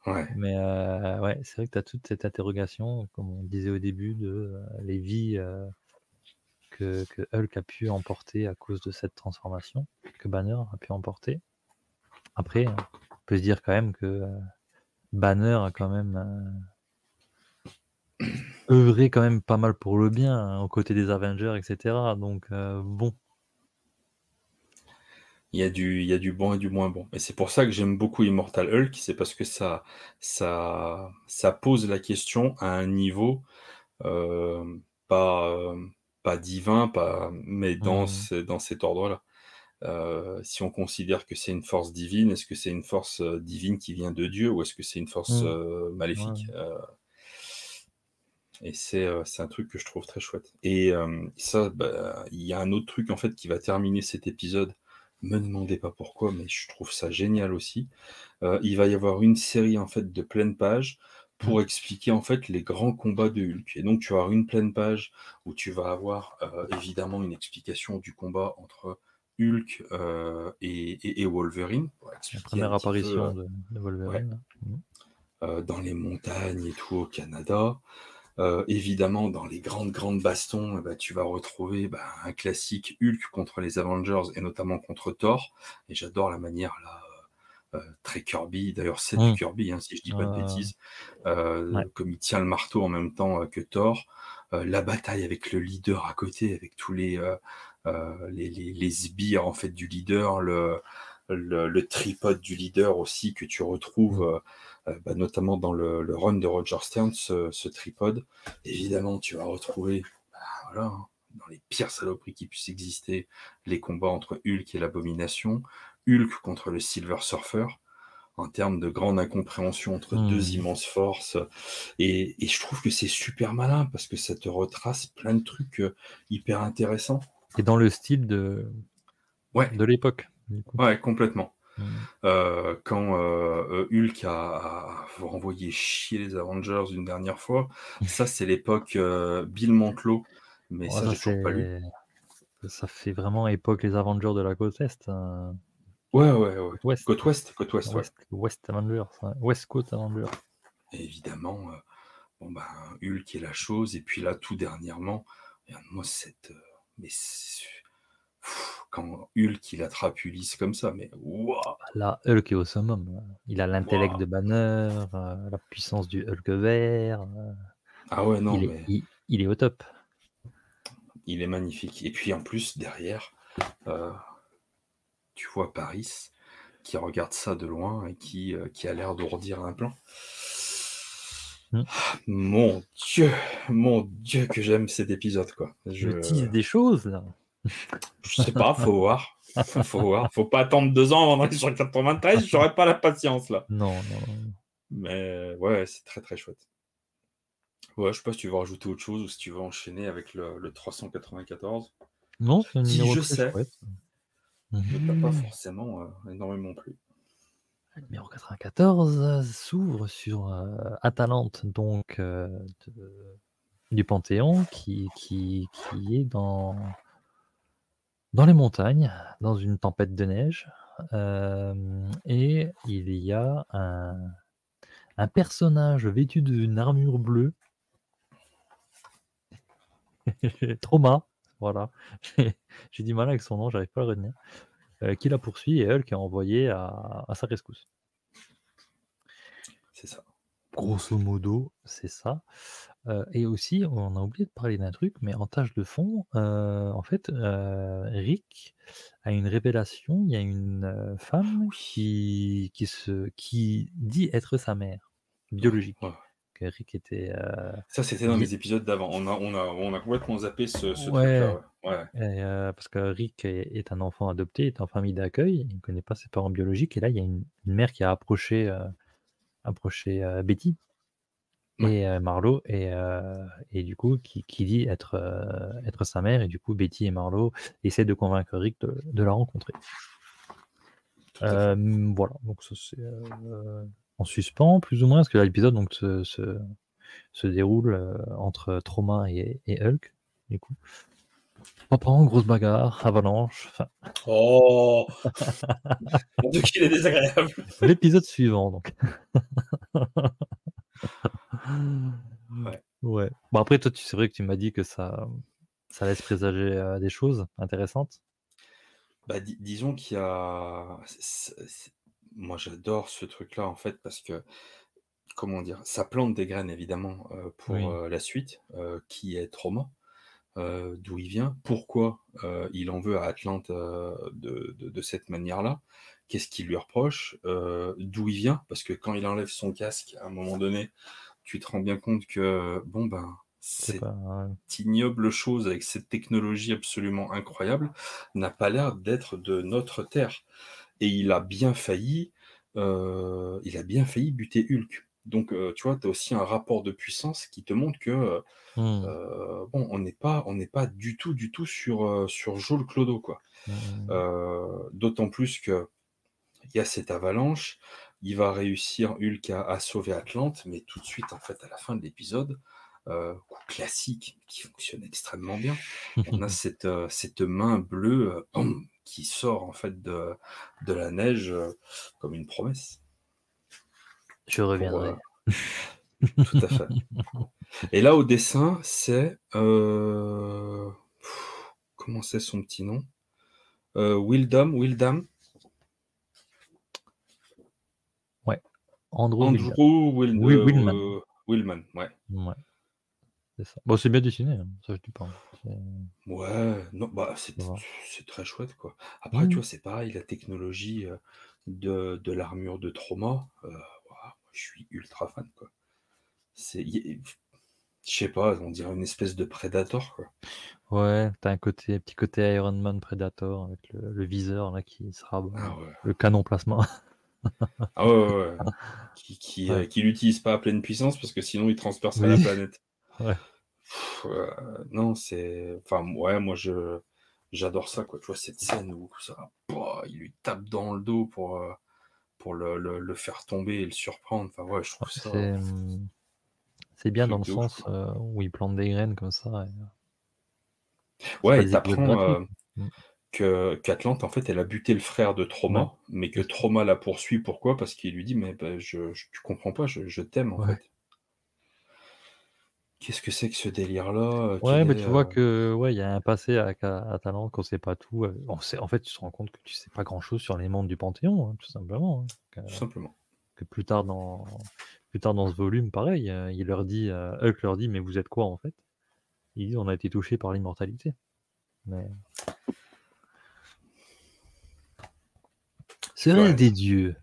Ouais. Mais ouais, c'est vrai que tu as toute cette interrogation, comme on disait au début, de, les vies, que Hulk a pu emporter à cause de cette transformation, que Banner a pu emporter. Après, on peut se dire quand même que, Banner a quand même, œuvré quand même pas mal pour le bien, hein, aux côtés des Avengers et cetera, donc bon. Il y a du bon et du moins bon. Et c'est pour ça que j'aime beaucoup Immortal Hulk, c'est parce que ça pose la question à un niveau pas, pas divin, pas mais Mmh. dans cet ordre-là. Si on considère que c'est une force divine, est-ce que c'est une force, divine qui vient de Dieu ou est-ce que c'est une force, Mmh. Ouais, maléfique? ouais. Et c'est un truc que je trouve très chouette et ça, bah, il y a un autre truc, en fait, qui va terminer cet épisode. Me demandez pas pourquoi, mais je trouve ça génial aussi. Il va y avoir une série, en fait, de pleines pages Mmh. pour expliquer, en fait, les grands combats de Hulk et donc tu vas avoir une pleine page où tu vas avoir, évidemment une explication du combat entre Hulk, et Wolverine pour La expliquer un première petit peu, apparition de ouais, Wolverine, là. Mmh. dans les montagnes et tout au Canada. Évidemment, dans les grandes bastons, bah, tu vas retrouver, bah, un classique Hulk contre les Avengers et notamment contre Thor et j'adore la manière là, très Kirby, d'ailleurs c'est du Mmh. Kirby, hein, si je dis pas de bêtises, Ouais. comme il tient le marteau en même temps, que Thor, la bataille avec le leader à côté, avec tous les sbires en fait du leader, le tripode du leader aussi que tu retrouves, Mmh. notamment dans le run de Roger Stern, ce tripode. Évidemment, tu vas retrouver, voilà, hein, dans les pires saloperies qui puissent exister, les combats entre Hulk et l'Abomination, Hulk contre le Silver Surfer, en termes de grande incompréhension entre deux immenses forces. Et je trouve que c'est super malin parce que ça te retrace plein de trucs hyper intéressants. Et dans le style de l'époque. Ouais, complètement. Quand Hulk a renvoyé chier les Avengers une dernière fois, ça c'est l'époque Bill Mantlo, mais ça j'ai toujours pas lu. Ça fait vraiment époque les Avengers de la côte Est. Ouais. Côte Ouest. Côte Ouest, ouais. West Avengers, West Coast Avengers. Et évidemment, Hulk est la chose, et puis là, tout dernièrement, regarde-moi quand Hulk il attrape Ulysse comme ça, mais waouh! Là, Hulk est au summum. Il a l'intellect de Banner, la puissance du Hulk vert. Ah ouais, non, il est au top. Il est magnifique. Et puis en plus, derrière, tu vois Paris qui regarde ça de loin et qui a l'air d'ourdir un plan. Mon Dieu que j'aime cet épisode, quoi. Je tease des choses, là. Je sais pas, faut voir. Faut pas attendre 2 ans avant d'aller sur 93, j'aurais pas la patience, là. Non. Mais ouais, c'est très très chouette. Ouais, je sais pas si tu veux rajouter autre chose ou si tu veux enchaîner avec le 394. Non, c'est un numéro je très sais, chouette. mais t'as pas forcément énormément plu. Le numéro 94 s'ouvre sur Atalante, donc du Panthéon, qui est dans les montagnes, dans une tempête de neige. Et il y a un personnage vêtu d'une armure bleue. Trauma, voilà. J'ai du mal avec son nom, j'arrive pas à le retenir. Qui la poursuit et Hulk est envoyé à sa rescousse. C'est ça. Grosso modo, c'est ça. Et aussi, on a oublié de parler d'un truc, mais en tâche de fond, en fait, Rick a une révélation. Il y a une femme qui dit être sa mère biologique. Ouais. Que Rick était. Ça, c'était dans les épisodes d'avant. On a complètement zappé ce truc-là. Ouais. Parce que Rick est un enfant adopté, est en famille d'accueil, il ne connaît pas ses parents biologiques, et là, il y a une mère qui a approché Betty et Marlowe, et du coup, qui dit être sa mère, et du coup, Betty et Marlowe essaient de convaincre Rick de la rencontrer. Voilà, donc ça c'est en suspens, plus ou moins, parce que là, l'épisode donc, se déroule entre Trauma et Hulk, du coup. Papa, grosse bagarre, avalanche. Oh mon Dieu, qu'il est désagréable. L'épisode suivant, donc. Ouais. Bon, après, toi, c'est vrai que tu m'as dit que ça laisse présager des choses intéressantes. Disons qu'il y a. Moi, j'adore ce truc-là, en fait, parce que, comment dire, ça plante des graines, évidemment, pour la suite, qui est Trauma. D'où il vient, pourquoi il en veut à Atlante de cette manière-là, qu'est-ce qu'il lui reproche, d'où il vient, parce que quand il enlève son casque, à un moment donné, tu te rends bien compte que, cette ignoble chose avec cette technologie absolument incroyable n'a pas l'air d'être de notre Terre. Et il a bien failli buter Hulk. Donc, tu vois, tu as aussi un rapport de puissance qui te montre que on n'est pas du tout sur Joel Clodo, quoi. D'autant plus que il y a cette avalanche, il va réussir Hulk à sauver Atlante, mais tout de suite, en fait, à la fin de l'épisode, coup classique qui fonctionne extrêmement bien, on a cette main bleue qui sort en fait de la neige comme une promesse. Je reviendrai. Tout à fait. Et là, au dessin, c'est comment c'est son petit nom, Wildam. Ouais. Andrew Willman, ouais. Ouais. C'est ça. Bon, c'est bien dessiné, hein, ça je dis pas. Ouais, non, c'est très chouette, quoi. Après, tu vois, c'est pareil, la technologie de l'armure de Trauma, je suis ultra fan, quoi. Je sais pas, on dirait une espèce de Predator, quoi. Ouais, t'as un petit côté Iron Man Predator avec le viseur là qui se rabat, Ah ouais. le canon plasma. Ah ouais, ouais, ouais. Ouais. Qui l'utilise pas à pleine puissance parce que sinon il transpercerait la Oui, planète. ouais. Non, enfin, ouais, moi j'adore ça, quoi. Tu vois, cette scène où ça, bah, il lui tape dans le dos pour le faire tomber et le surprendre. Enfin, ouais, je trouve ça C'est c'est bien dans truc le de ouf, sens quoi. où il plante des graines comme ça. C'est pas Ouais, et des épisodes t'apprends gratuits. Mm. qu'Atlante, en fait, elle a buté le frère de Ouais, Trauma, mais que c'est ça. Trauma la poursuit. Pourquoi? Parce qu'il lui dit, mais bah, tu comprends pas, je t'aime, en Ouais. fait. Qu'est-ce que c'est que ce délire-là? Ouais, mais tu vois que ouais, il y a un passé à Talente qu'on sait pas tout. On sait, en fait, tu te rends compte que tu sais pas grand-chose sur les membres du Panthéon, hein, tout simplement. Hein. Tout simplement. Que plus tard dans ce volume, pareil, il leur dit, Hulk leur dit, mais vous êtes quoi en fait? Ils disent, on a été touchés par l'immortalité. Mais serait-ce Ouais. des dieux?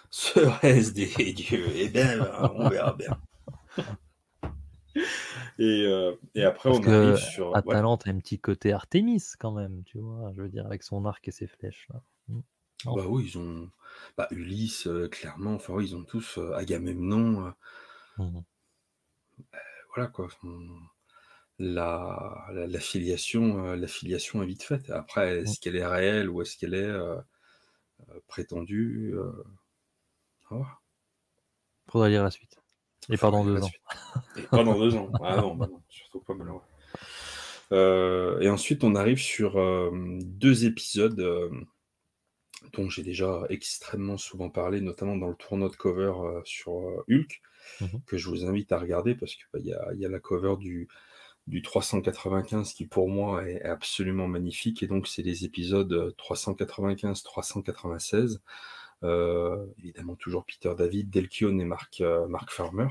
Serait-ce des dieux? Eh bien, on verra bien. Et après, Parce on arrive que sur... Ouais. Atalante a un petit côté Artémis quand même, tu vois, je veux dire, avec son arc et ses flèches là. Ah Non. bah oui, ils ont... Bah, Ulysse, clairement, enfin oui, ils ont tous Agamemnon, Mhm. voilà quoi. La filiation est vite faite. Après, Mhm. est-ce qu'elle est réelle ou est-ce qu'elle est prétendue? À voir. Faudra lire la suite. Et pas Faudra dans lire la 2 ans. suite. Et pas dans 2 ans. Ah non, bah non, surtout pas malheureux. Et ensuite, on arrive sur 2 épisodes dont j'ai déjà extrêmement souvent parlé, notamment dans le tournoi de cover sur Hulk, Mhm. que je vous invite à regarder parce qu'il y a la cover du 395 qui pour moi est absolument magnifique, et donc c'est les épisodes 395-396, évidemment toujours Peter David, Dale Keown et Mark Farmer.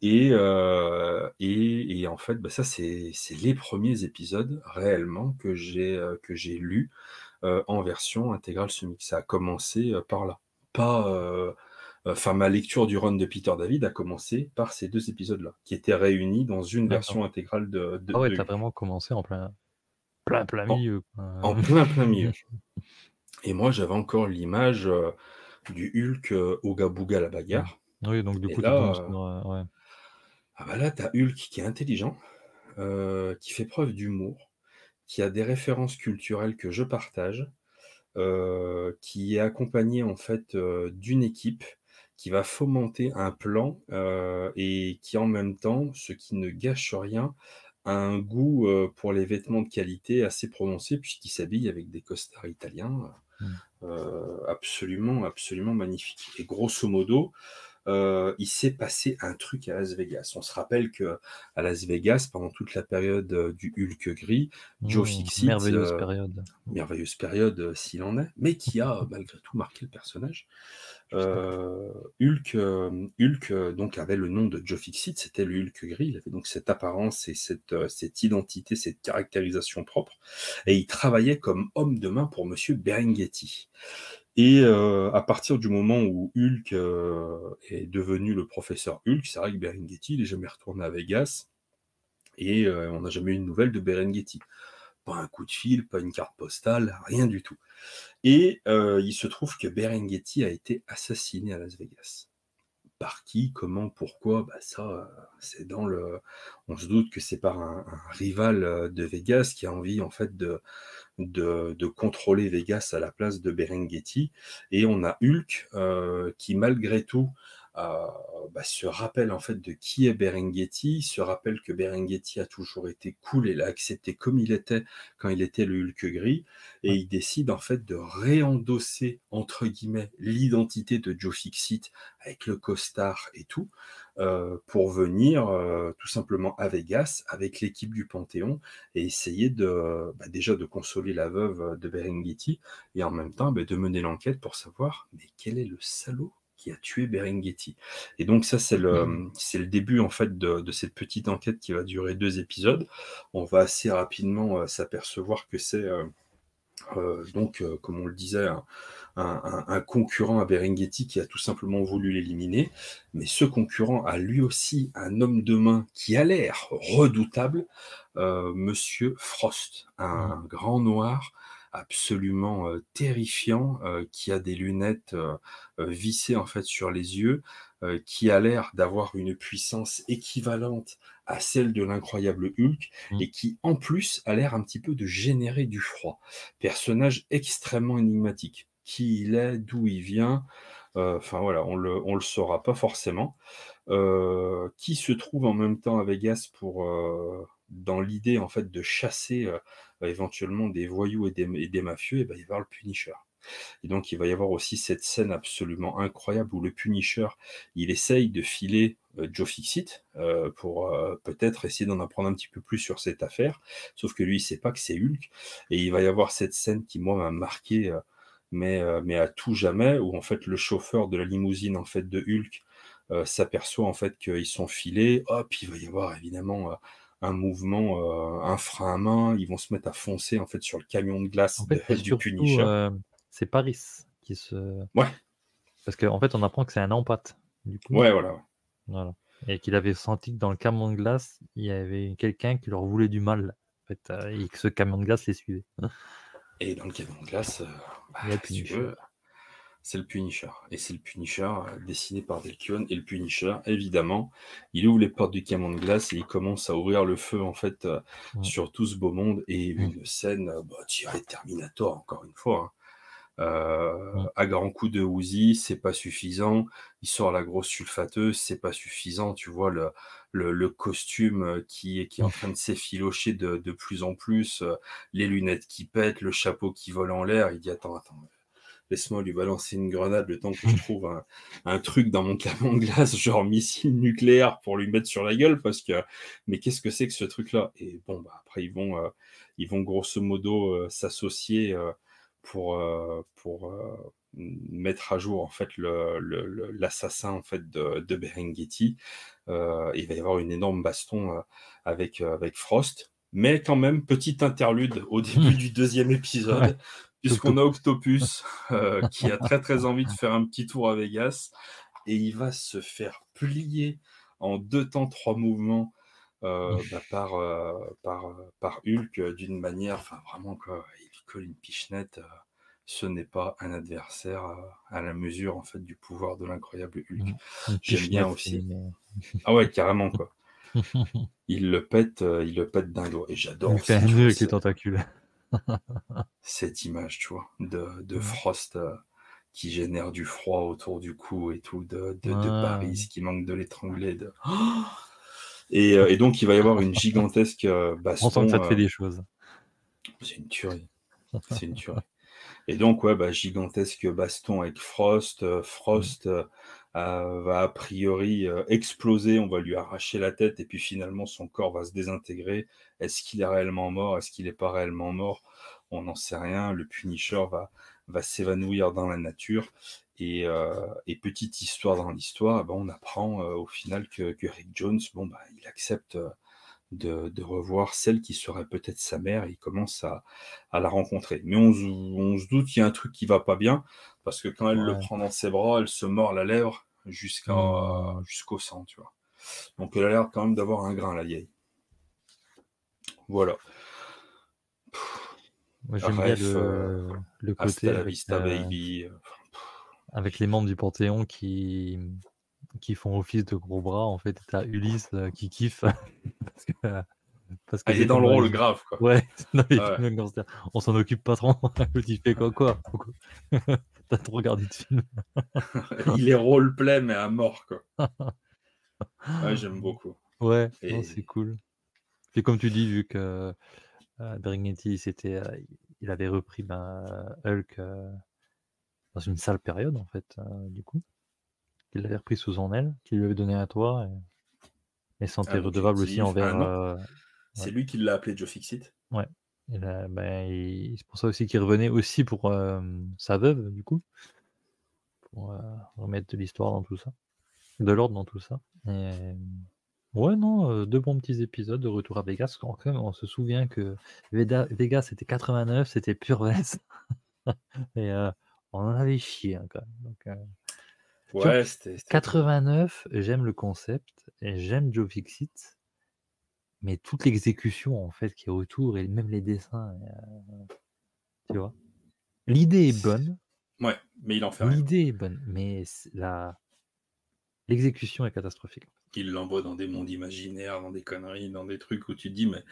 Et en fait, bah, ça c'est les premiers épisodes réellement que j'ai lus en version intégrale semi. Ça a commencé par là. Pas, enfin, ma lecture du run de Peter David a commencé par ces 2 épisodes-là, qui étaient réunis dans une D'accord. version intégrale Ah ouais, de t'as Hulk. vraiment commencé en plein En, milieu, quoi. en plein milieu. Et moi, j'avais encore l'image du Hulk Oga Booga la Mm. bagarre. Oui, donc du Et coup, tu tombes là, sur, ouais. ah bah là, t'as Hulk qui est intelligent, qui fait preuve d'humour, qui a des références culturelles que je partage, qui est accompagné en fait d'une équipe qui va fomenter un plan et qui en même temps, ce qui ne gâche rien, a un goût pour les vêtements de qualité assez prononcé puisqu'il s'habille avec des costards italiens Mm. absolument, absolument magnifiques. Et grosso modo, il s'est passé un truc à Las Vegas. On se rappelle que à Las Vegas, pendant toute la période du Hulk gris, Joe Fixit, Merveilleuse période. merveilleuse période s'il en est, mais qui a malgré tout marqué le personnage. Je suis d'accord. Hulk donc avait le nom de Joe Fixit, c'était le Hulk gris, il avait donc cette apparence et cette identité, cette caractérisation propre, et il travaillait comme homme de main pour Monsieur Berenghetti. Et à partir du moment où Hulk est devenu le professeur Hulk, c'est vrai que Berenghetti, il n'est jamais retourné à Vegas, et on n'a jamais eu de nouvelles de Berenghetti. Pas un coup de fil, pas une carte postale, rien du tout. Et il se trouve que Berenghetti a été assassiné à Las Vegas. Par qui, comment, pourquoi, bah ça, c'est dans le... On se doute que c'est par un rival de Vegas qui a envie en fait de contrôler Vegas à la place de Berenghetti. Et on a Hulk qui, malgré tout, se rappelle en fait de qui est Berenghetti, se rappelle que Berenghetti a toujours été cool et l'a accepté comme il était quand il était le Hulk gris, et Ouais. il décide en fait de réendosser entre guillemets l'identité de Joe Fixit avec le costard et tout, pour venir tout simplement à Vegas avec l'équipe du Panthéon et essayer déjà de consoler la veuve de Berenghetti, et en même temps de mener l'enquête pour savoir mais quel est le salaud qui a tué Berenghetti. Et donc ça c'est le début en fait de cette petite enquête qui va durer 2 épisodes. On va assez rapidement s'apercevoir que c'est Donc, comme on le disait, un concurrent à Berengeti qui a tout simplement voulu l'éliminer. Mais ce concurrent a lui aussi un homme de main qui a l'air redoutable, Monsieur Frost, un grand noir absolument terrifiant, qui a des lunettes vissées en fait sur les yeux, qui a l'air d'avoir une puissance équivalente à celle de l'incroyable Hulk, Mm. et qui en plus a l'air un petit peu de générer du froid. Personnage extrêmement énigmatique. Qui il est, d'où il vient, enfin voilà, on le saura pas forcément. Qui se trouve en même temps à Vegas pour, dans l'idée en fait de chasser éventuellement des voyous et des mafieux, et ben, il va y avoir le Punisher. Et donc il va y avoir aussi cette scène absolument incroyable où le Punisher, il essaye de filer Joe Fixit pour peut-être essayer d'en apprendre un petit peu plus sur cette affaire, sauf que lui il sait pas que c'est Hulk, et il va y avoir cette scène qui moi m'a marqué, mais à tout jamais, où en fait le chauffeur de la limousine en fait de Hulk s'aperçoit en fait qu'ils sont filés. Hop, il va y avoir évidemment un mouvement, un frein à main, ils vont se mettre à foncer en fait sur le camion de glace En fait, c'est du surtout, Punisher. c'est Paris qui se Ouais, parce qu'en fait, on apprend que c'est un empathe, du coup, ouais, voilà. Ouais. voilà, et qu'il avait senti que dans le camion de glace, il y avait quelqu'un qui leur voulait du mal, en fait, et que ce camion de glace les suivait. Et dans le camion de glace, Il y a le si tu Punisher. veux, c'est le Punisher. Et c'est le Punisher dessiné par Del Keown. Et le Punisher, évidemment, il ouvre les portes du camion de glace et il commence à ouvrir le feu en fait Mm. sur tout ce beau monde. Et Mm. une scène tirée Terminator, encore une fois, hein. Mm. À grands coups de Uzi, c'est pas suffisant. Il sort la grosse sulfateuse, c'est pas suffisant. Tu vois le costume qui est en train de s'effilocher de plus en plus, les lunettes qui pètent, le chapeau qui vole en l'air. Il dit attends, laisse-moi lui balancer une grenade le temps que je trouve un truc dans mon camion de glace, genre missile nucléaire pour lui mettre sur la gueule, parce que mais qu'est-ce que c'est que ce truc-là? Et bon, bah après ils vont grosso modo s'associer pour mettre à jour en fait l'assassin en fait de Berengeti. Il va y avoir une énorme baston avec Frost. Mais quand même, petite interlude au début du deuxième Ouais, épisode, puisqu'on a Octopus. Octopus qui a très très envie de faire un petit tour à Vegas, et il va se faire plier en 2 temps 3 mouvements par Hulk d'une manière, enfin vraiment quoi, il lui colle une pichenette. Ce n'est pas un adversaire à la mesure en fait du pouvoir de l'incroyable Hulk. Mm. Une J'aime bien pichenette, aussi. mais Ah ouais, carrément quoi. Il le pète d'un doigt. Et il lui j'adore fait un aussi, tu nœud vois, avec les tentacules. cette image, tu vois, de Ouais. Frost qui génère du froid autour du cou et tout, de Ouais. Paris qui manque de l'étrangler. Et donc, il va y avoir une gigantesque On sent que ça te fait baston. des choses. C'est une tuerie. C'est une tuerie. Et donc, ouais, bah, gigantesque baston avec Frost. Mm. Frost va a priori exploser, on va lui arracher la tête, et puis finalement son corps va se désintégrer. Est-ce qu'il est réellement mort? Est-ce qu'il n'est pas réellement mort? On n'en sait rien. Le Punisher va s'évanouir dans la nature. Et petite histoire dans l'histoire, bah, on apprend au final que Rick Jones, bon, bah, il accepte de revoir celle qui serait peut-être sa mère, et il commence à la rencontrer. Mais on se doute qu'il y a un truc qui va pas bien, parce que quand elle le Ouais. prend dans ses bras, elle se mord la lèvre Mm. jusqu'au sang, tu vois. Donc elle a l'air quand même d'avoir un grain, la vieille. Voilà. Moi, j'aime bien Bref, le hasta côté la vista, baby. avec les membres du Panthéon qui font office de gros bras. En fait, t'as Ulysse qui kiffe parce que, parce que Elle est c'est dans comme le dans les rôle films. grave, quoi. Ouais, dans les Ouais. films gangsters. On s'en occupe pas trop. Tu fais quoi? T'as trop regardé de films. Il est roleplay, mais à mort, quoi. Ouais, j'aime beaucoup. Ouais, non, c'est Et cool. Puis comme tu dis, vu que Berengeti, il avait repris Hulk dans une sale période, en fait, du coup, qu'il l'avait repris sous son aile, qu'il lui avait donné un toit, et sentait un redevable aussi objectif. Ah envers. non, Ouais, c'est lui qui l'a appelé Joe Fixit. ouais. Et là, c'est pour ça aussi qu'il revenait aussi pour sa veuve, du coup, pour remettre de l'histoire dans tout ça, de l'ordre dans tout ça. Et, Ouais, non, 2 bons petits épisodes de Retour à Vegas. Quand même, on se souvient que Vegas, c'était 89, c'était pure veste et on en avait chié, hein, quand même. Donc, tu vois? Ouais, c'était drôle. 89, j'aime le concept et j'aime Joe Fixit, mais toute l'exécution, en fait, qui est autour et même les dessins, tu vois? L'idée est C'est bonne, Ouais, mais il en fait rien. mais la l'exécution est catastrophique. Il l'envoie dans des mondes imaginaires, dans des conneries, dans des trucs où tu te dis: «Mais»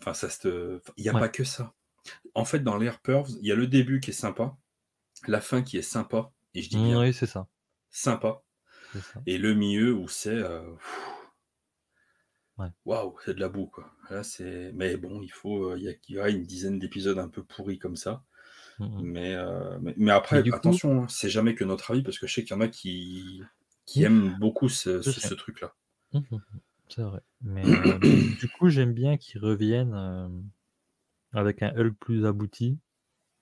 enfin ça se il y a Ouais, pas que ça. En fait, dans les Harpers, il y a le début qui est sympa, la fin qui est sympa et je dis bien oui, c'est ça, sympa c'est ça. et le milieu où c'est, Ouais. waouh, c'est de la boue, quoi. Là, c'est mais bon, il y a une dizaine d'épisodes un peu pourris comme ça, Mmh mh. mais Mais après du coup attention, hein, c'est jamais que notre avis parce que je sais qu'il y en a qui oui, aiment beaucoup ce je ce sais. ce truc-là. Mmh mh. C'est vrai. Mais du coup, j'aime bien qu'ils reviennent, avec un Hulk plus abouti,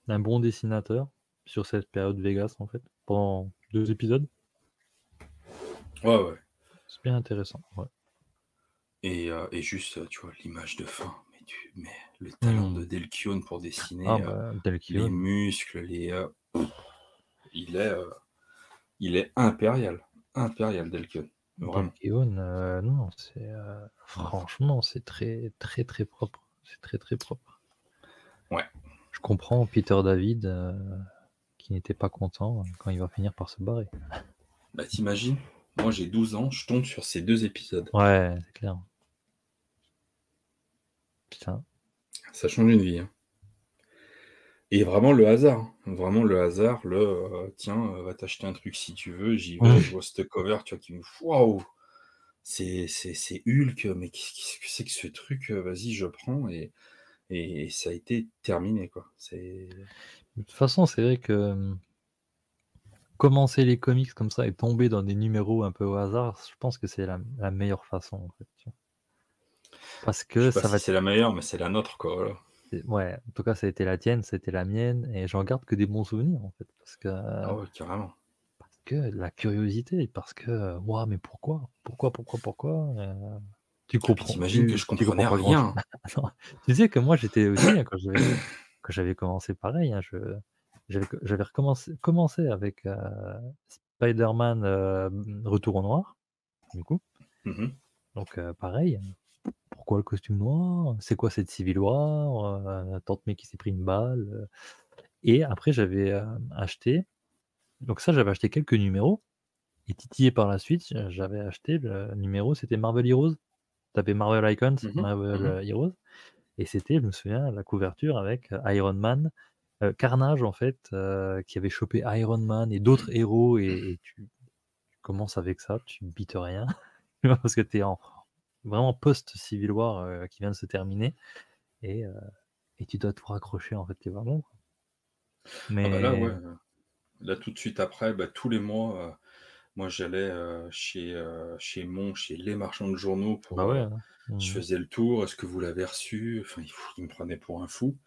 un bon dessinateur sur cette période Vegas, en fait, pendant 2 épisodes. Ouais, ouais. C'est bien intéressant, ouais. Et juste, tu vois, l'image de fin, mais le talent de Mmh. Delkion pour Ah dessiner, bah, les Delkion. muscles, il est, impérial, impérial Delkion, vraiment. Delkion, non, c'est, franchement, c'est très, très, très propre. C'est très, très propre. Ouais. Je comprends Peter David, qui n'était pas content, quand il va finir par se barrer. Bah, tu Moi j'ai 12 ans, je tombe sur ces 2 épisodes. Ouais, c'est clair. Putain. Ça change une vie, hein. Et vraiment le hasard, hein, vraiment le hasard, «Tiens, va t'acheter un truc si tu veux», j'y vais, je vois cette cover, tu vois, qui me waouh! C'est Hulk, mais qu'est-ce que c'est que ce truc? Vas-y, je prends et ça a été terminé, quoi. C'est De toute façon, c'est vrai que, commencer les comics comme ça et tomber dans des numéros un peu au hasard, je pense que c'est la meilleure façon, en fait, tu vois? Parce Je que sais pas ça si va c'est la meilleure, mais c'est la nôtre, quoi, voilà. ouais, en tout cas, ça a été la tienne, c'était la mienne et j'en garde que des bons souvenirs, en fait, Ah ouais, carrément. parce que la curiosité, parce que, waouh, mais pourquoi? Pourquoi? Tu Et puis comprends que je tu comprends comprenais pas grand chose. rien. Tu sais que moi, j'étais aussi, hein, quand j'avais commencé pareil, hein, j'avais commencé avec, Spider-Man, Retour au noir, du coup, Mmh mh. donc pareil, pourquoi le costume noir? C'est quoi cette Civil War? Tante May qui s'est pris une balle, et après j'avais, acheté donc ça, j'avais acheté quelques numéros et titillé par la suite, j'avais acheté le numéro, c'était Marvel Heroes. Tu Marvel Icons, Mmh Marvel, mh. Heroes, et c'était, je me souviens, la couverture avec, Iron Man, Carnage en fait, qui avait chopé Iron Man et d'autres héros et tu commences avec ça, tu bites rien, tu vois? Parce que tu es en vraiment post Civil War, qui vient de se terminer et heu et tu dois tout raccrocher en fait, tu es vraiment Ah bah là, ouais, mais là tout de suite après, bah, tous les mois, moi j'allais, chez les marchands de journaux bah, pour, ouais, hein. je Mmh. faisais le tour: «Est-ce que vous l'avez reçu?» Enfin, il me prenait pour un fou,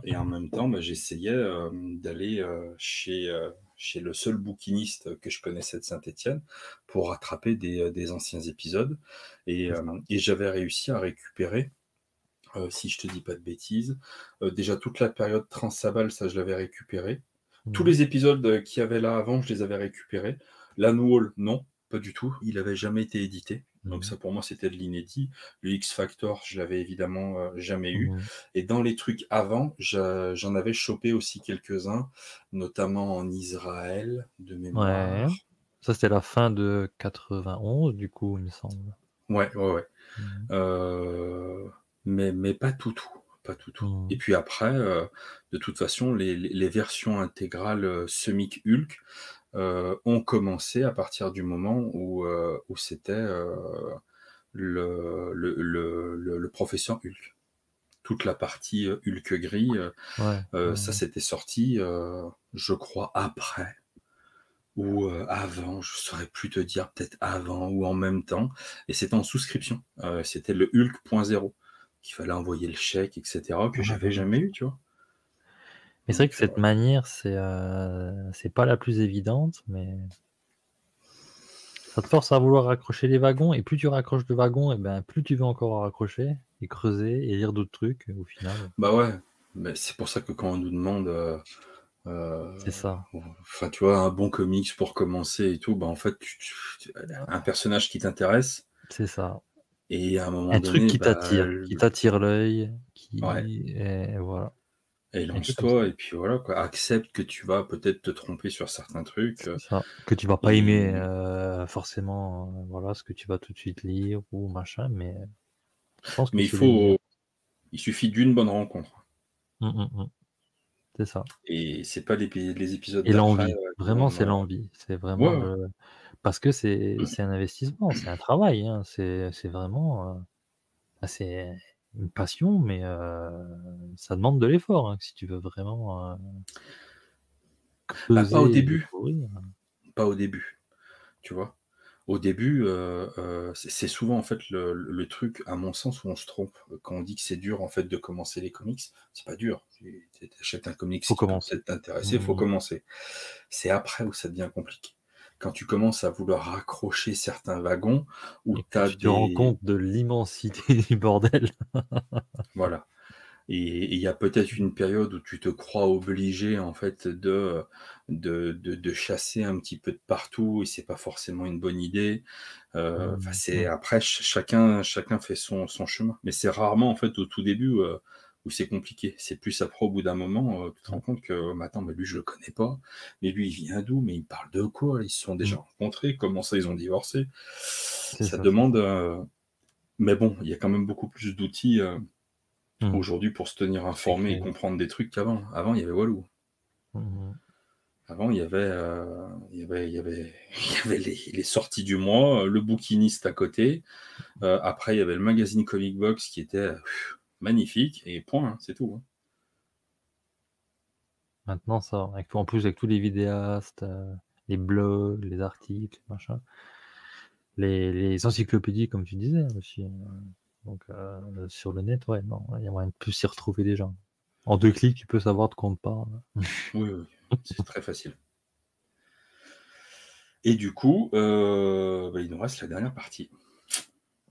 et en même temps, bah, j'essayais, d'aller, chez le seul bouquiniste que je connaissais de Saint-Étienne pour rattraper des anciens épisodes C'est ça. et j'avais réussi à récupérer, si je te dis pas de bêtises, déjà toute la période Transabal, ça je l'avais récupéré. Tous Mmh. les épisodes, qu'il y avait là avant, je les avais récupérés. L'Annual, non, pas du tout, il avait jamais été édité. Donc Mmh. ça pour moi c'était de l'inédit. Le X Factor, je l'avais évidemment, jamais eu Mmh. et dans les trucs avant, j'en avais chopé aussi quelques-uns, notamment en Israël de Ouais. mémoire. Ça, c'était la fin de 91 du coup, il me semble. Ouais, ouais, ouais. Mmh. Heu, mais pas tout, tout, pas tout, tout. Mmh. Et puis après, de toute façon, les versions intégrales, Semic Hulk, ont commencé à partir du moment où c'était, le professeur Hulk. Toute la partie, Hulk gris, Ouais, ça ouais. c'était sorti, je crois après ou, avant, je saurais plus te dire, peut-être avant ou en même temps et c'était en souscription. C'était le Hulk.0 qu'il fallait envoyer le chèque et cetera, que Ouais, j'avais ouais. jamais eu, tu vois? Mais c'est vrai que Donc, cette manière, c'est pas la plus évidente, mais Ça te force à vouloir raccrocher les wagons, et plus tu raccroches de wagons, et ben plus tu veux encore raccrocher, et creuser, et lire d'autres trucs, au final. Bah ouais, mais c'est pour ça que quand on nous demande, C'est ça. enfin, tu vois, un bon comics pour commencer et tout, bah en fait, un personnage qui t'intéresse, C'est ça. et à un moment Un truc donné, bah, qui t'attire l'œil, ouais, et voilà. et Un truc comme ça. lance-toi, et puis voilà, quoi. Accepte que tu vas peut-être te tromper sur certains trucs, C'est ça. Que tu vas pas aimer et... forcément, voilà, ce que tu vas tout de suite lire ou machin, mais je pense que mais c'est les meilleurs. il suffit d'une bonne rencontre. Mm. C'est ça. Et c'est pas les épisodes Et d'après l'envie. qui Vraiment, vont. c'est l'envie. C'est Ouais, vraiment ouais. le. Parce que c'est un investissement, c'est un travail, hein. C'est vraiment. C'est une passion, mais ça demande de l'effort, hein, si tu veux vraiment Bah, pas au creuser et début, découvrir. pas au début, tu vois. Au début, c'est souvent en fait le truc, à mon sens, où on se trompe. Quand on dit que c'est dur en fait de commencer les comics, c'est pas dur. Tu achètes un comics Faut qui peut commencer. peut-être t'intéresser, il faut Mmh. commencer. C'est après où ça devient compliqué. Quand tu commences à vouloir raccrocher certains wagons, où Et tu que as tu te rends des... compte de l'immensité du bordel. Voilà. Et il y a peut-être une période où tu te crois obligé en fait de chasser un petit peu de partout, et c'est pas forcément une bonne idée. Enfin, c'est Mmh. après chacun fait son chemin, mais c'est rarement en fait au tout début où c'est compliqué. C'est plus après au bout d'un moment tu te rends compte que mais attends, mais lui je le connais pas, mais lui il vient d'où, mais il parle de quoi, ils se sont déjà Mmh. rencontrés, comment ça ils ont divorcé. C'est Ça ça, c'est demande ça. mais bon, il y a quand même beaucoup plus d'outils Mmh. aujourd'hui pour se tenir C'est informé et clair. comprendre des trucs qu'avant. Avant, il y avait Walou. Mmh. Avant, il y avait les sorties du mois, le bouquiniste à côté. Après, il y avait le magazine Comic Box qui était magnifique, et point, hein, c'est tout. Hein. Maintenant ça, en plus avec tous les vidéastes, les blogs, les articles, machin, les encyclopédies comme tu disais aussi, donc sur le net, ouais, non, il y a moyen de plus s'y retrouver déjà. En 2 clics, tu peux savoir de quoi on te parle. Oui, oui, c'est très facile. Et du coup, bah, il nous reste la dernière partie.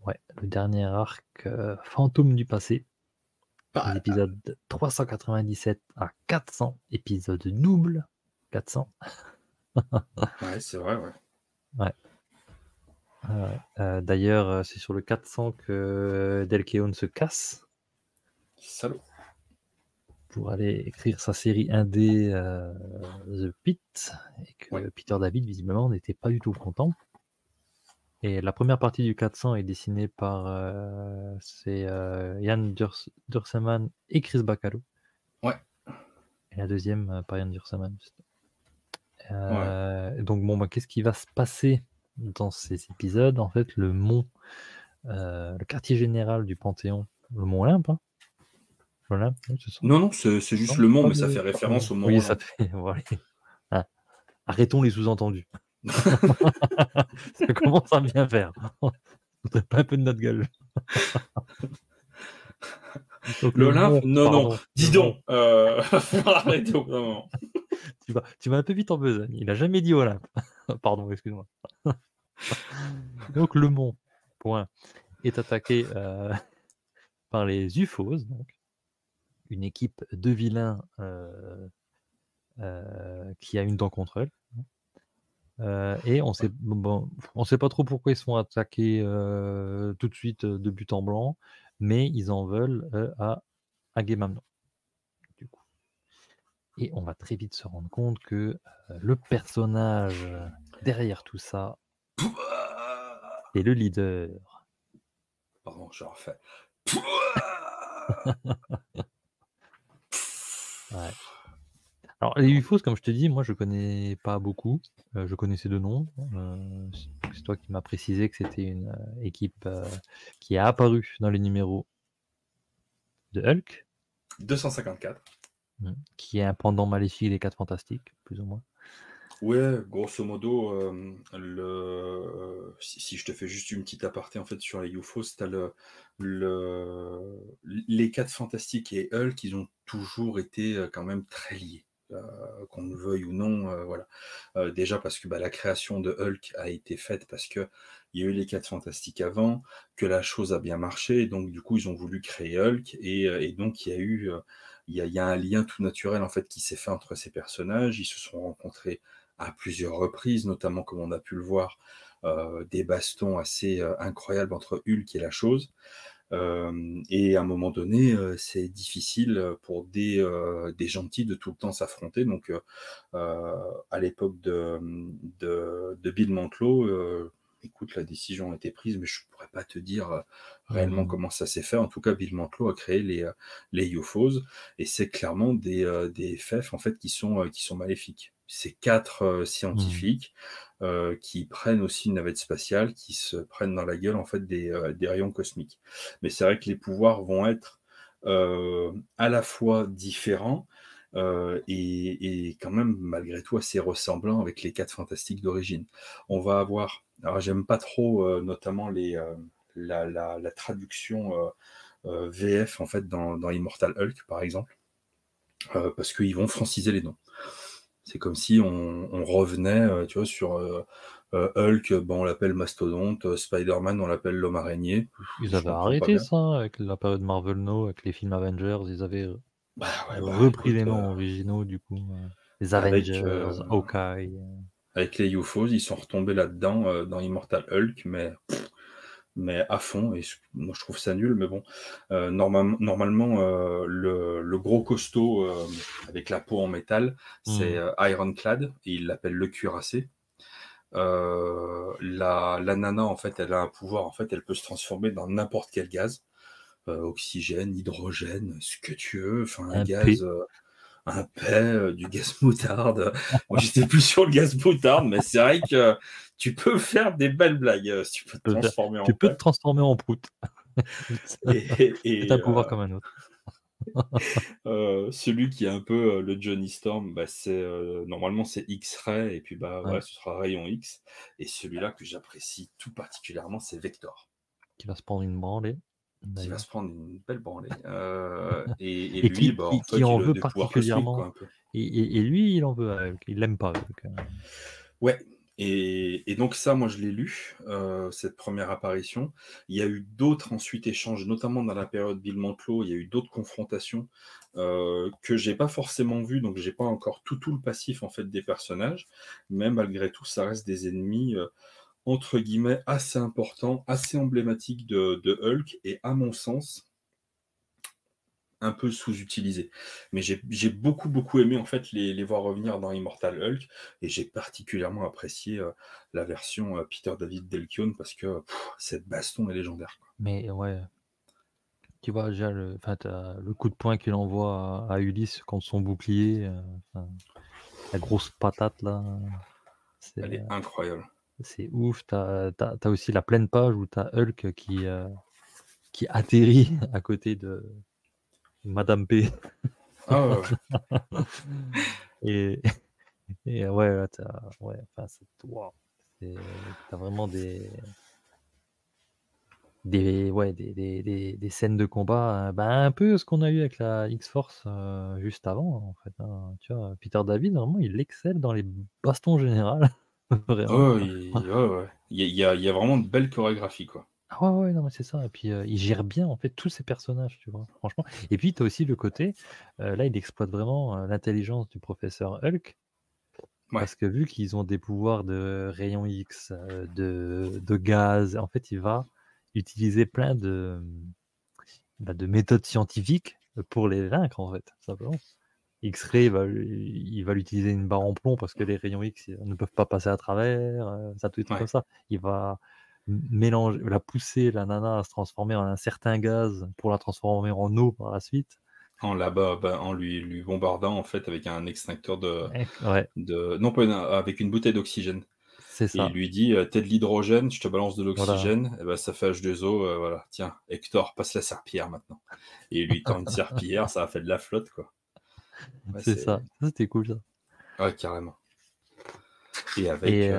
Ouais, le dernier arc, Fantôme du passé, les Bah, épisodes 397 à 400, épisode double, 400. ouais, c'est vrai, ouais. Ouais, ouais. D'ailleurs, c'est sur le 400 que Delkeon se casse Salaud. pour aller écrire sa série indé, The Pit, et Ouais, que Peter David visiblement n'était pas du tout content. Et la première partie du 400 est dessinée par Ian Durseman et Chris Bacalo. ouais, Et la deuxième par Ian Durseman. ouais. Donc bon, bah, qu'est-ce qui va se passer dans ces épisodes? En fait, le mont, le quartier général du Panthéon, le mont Olympe, hein? Olympe, oui, c'est ça? Non, non, c'est juste Non, le mot, pas mais ça le fait référence au Mont oui, ça Olympe. fait voilà. Ah, arrêtons les sous-entendus. Ça commence à bien faire. Faudrait pas un peu de notre gueule. Donc le L'Olympe? mont, Non, non. pardon, le Dis mont. donc, faut arrêter au bout d'un moment. Tu vas un peu vite en besogne. Il a jamais dit Olympe. Pardon, excuse-moi. Donc le mont, point, est attaqué, par les UFOs, donc une équipe de vilains, qui a une dent contre elle, et on sait pas trop pourquoi ils sont attaqués, tout de suite, de but en blanc, mais ils en veulent, à Agamemnon, du coup, et on va très vite se rendre compte que, le personnage derrière tout ça, c'est le leader. Pardon, je refais. Ouais. Alors les UFOs, comme je te dis, moi je connais pas beaucoup, je connaissais de nom, c'est toi qui m'as précisé que c'était une, équipe, qui est apparue dans les numéros de Hulk, 254. qui est un pendant maléfique des 4 Fantastiques, plus ou moins. Ouais, grosso modo, si je te fais juste une petite aparté en fait sur les UFOs, tu as les 4 Fantastiques et Hulk, ils ont toujours été quand même très liés. qu'on le veuille ou non, voilà. Déjà parce que, bah, la création de Hulk a été faite parce qu'il y a eu les 4 Fantastiques avant, que la chose a bien marché et donc du coup, ils ont voulu créer Hulk et donc il y a eu, il y a un lien tout naturel, en fait, qui s'est fait entre ces personnages. Ils se sont rencontrés à plusieurs reprises, notamment comme on a pu le voir, des bastons assez, incroyables entre Hulk et la chose. Et à un moment donné, c'est difficile, pour des gentils de tout le temps s'affronter. Donc, à l'époque de Bill Mantlo, écoute, la décision a été prise, mais je pourrais pas te dire, réellement Mmh. comment ça s'est fait. En tout cas, Bill Mantlo a créé les UFOs et c'est clairement des FF, en fait, qui sont maléfiques. C'est 4 Mmh. scientifiques, qui prennent aussi une navette spatiale, qui se prennent dans la gueule, en fait, des rayons cosmiques. Mais c'est vrai que les pouvoirs vont être, à la fois différents, et quand même malgré tout assez ressemblants avec les 4 Fantastiques d'origine. On va avoir alors j'aime pas trop, notamment la traduction, VF en fait dans Immortal Hulk par exemple, parce qu'ils vont franciser les noms. C'est comme si on revenait, tu vois sur, Hulk, ben, on l'appelle Mastodonte, Spider-Man, on l'appelle l'Homme Araignée. Ils Je avaient comprends pas arrêté bien. ça avec la période Marvel No, avec les films Avengers, ils avaient Bah, ouais, bah, repris écoute, les noms originaux du coup, les avec, Avengers, Hawkeye, avec les UFOs, ils sont retombés là-dedans, dans Immortal Hulk, mais à fond et moi je trouve ça nul, mais bon, normalement, le gros costaud, avec la peau en métal, c'est, mmh, Ironclad et ils l'appellent le cuirassé. La nana, en fait, elle a un pouvoir, en fait, elle peut se transformer dans n'importe quel gaz, oxygène, hydrogène, ce que tu veux, enfin un un gaz, P. un paix, du gaz moutarde. Moi, j'étais plus sur le gaz moutarde, mais c'est vrai que tu peux faire des belles blagues, si tu peux te Peut faire transformer en Tu peux te paix. transformer en prout. C'est Et un pouvoir comme un autre. celui qui est un peu, le Johnny Storm, bah, c'est, normalement c'est X-Ray et puis, bah, Ouais, voilà, ce sera rayon X et celui-là que j'apprécie tout particulièrement, c'est Vector, qui va se prendre une branlée, qui va d'ailleurs. se prendre une belle branlée, et Et lui, qui bah, qui en qui fait, en il a veut des pouvoirs cosmiques, quoi, particulièrement un peu. et lui, il en veut à Hulk, il l'aime pas Hulk, Ouais et donc ça, moi, je l'ai lu, cette première apparition. Il y a eu d'autres ensuite échanges, notamment dans la période Bill Mantlo, il y a eu d'autres confrontations, que j'ai pas forcément vues, donc j'ai pas encore tout le passif, en fait, des personnages, mais malgré tout, ça reste des ennemis, entre guillemets «assez importants», assez emblématiques de Hulk et à mon sens, un peu sous-utilisés. Mais j'ai beaucoup aimé en fait les voir revenir dans Immortal Hulk et j'ai particulièrement apprécié, la version, Peter David Delcione parce que cette baston est légendaire, quoi. mais ouais, tu vois déjà tu le coup de poing qu'il envoie à Ulysse contre son bouclier, enfin, la grosse patate là, c'est, Elle est incroyable. c'est ouf. Tu as aussi la pleine page où tu as Hulk qui atterrit à côté de Madame P. Ah ouais, ouais. et ouais, là ouais, enfin c'est waouh, tu vraiment des scènes de combat, bah, un peu ce qu'on a eu avec la X-Force, juste avant, en fait, hein. Tu vois? Peter David, vraiment, il excelle dans les bastons générales, vraiment. Ouais, ouais, ouais. Il y a vraiment de belles chorégraphies, quoi. Ah ouais, ouais, non, mais c'est ça et puis, il gère bien, en fait, tous ses personnages, tu vois? Franchement et puis tu as aussi le côté, là, il exploite vraiment, l'intelligence du professeur Hulk Ouais, parce que vu qu'ils ont des pouvoirs de rayons X, de gaz, en fait, il va utiliser plein de, de méthodes scientifiques, pour les vaincre, en fait, tout simplement. X-ray, il va lui utiliser une barre en plomb parce que les rayons X, ne peuvent pas passer à travers, ça tous des trucs ouais. comme ça. Il va mélanger la pousser la nana à se transformer en un certain gaz pour la transformer en eau par la suite. En lui bombardant en fait avec un extincteur Ouais, de non pas une avec une bouteille d'oxygène. c'est Et il ça, lui dit, «Tu de l'hydrogène, je te balance de voilà. l'oxygène, et ben ça fait H2O, voilà, tiens, Hector, passe la serpillière maintenant». Et il lui tend une serpillière, ça a fait de la flotte, quoi. Ouais, C'est ça. Ça, c'était cool ça ouais, carrément. Et et avec,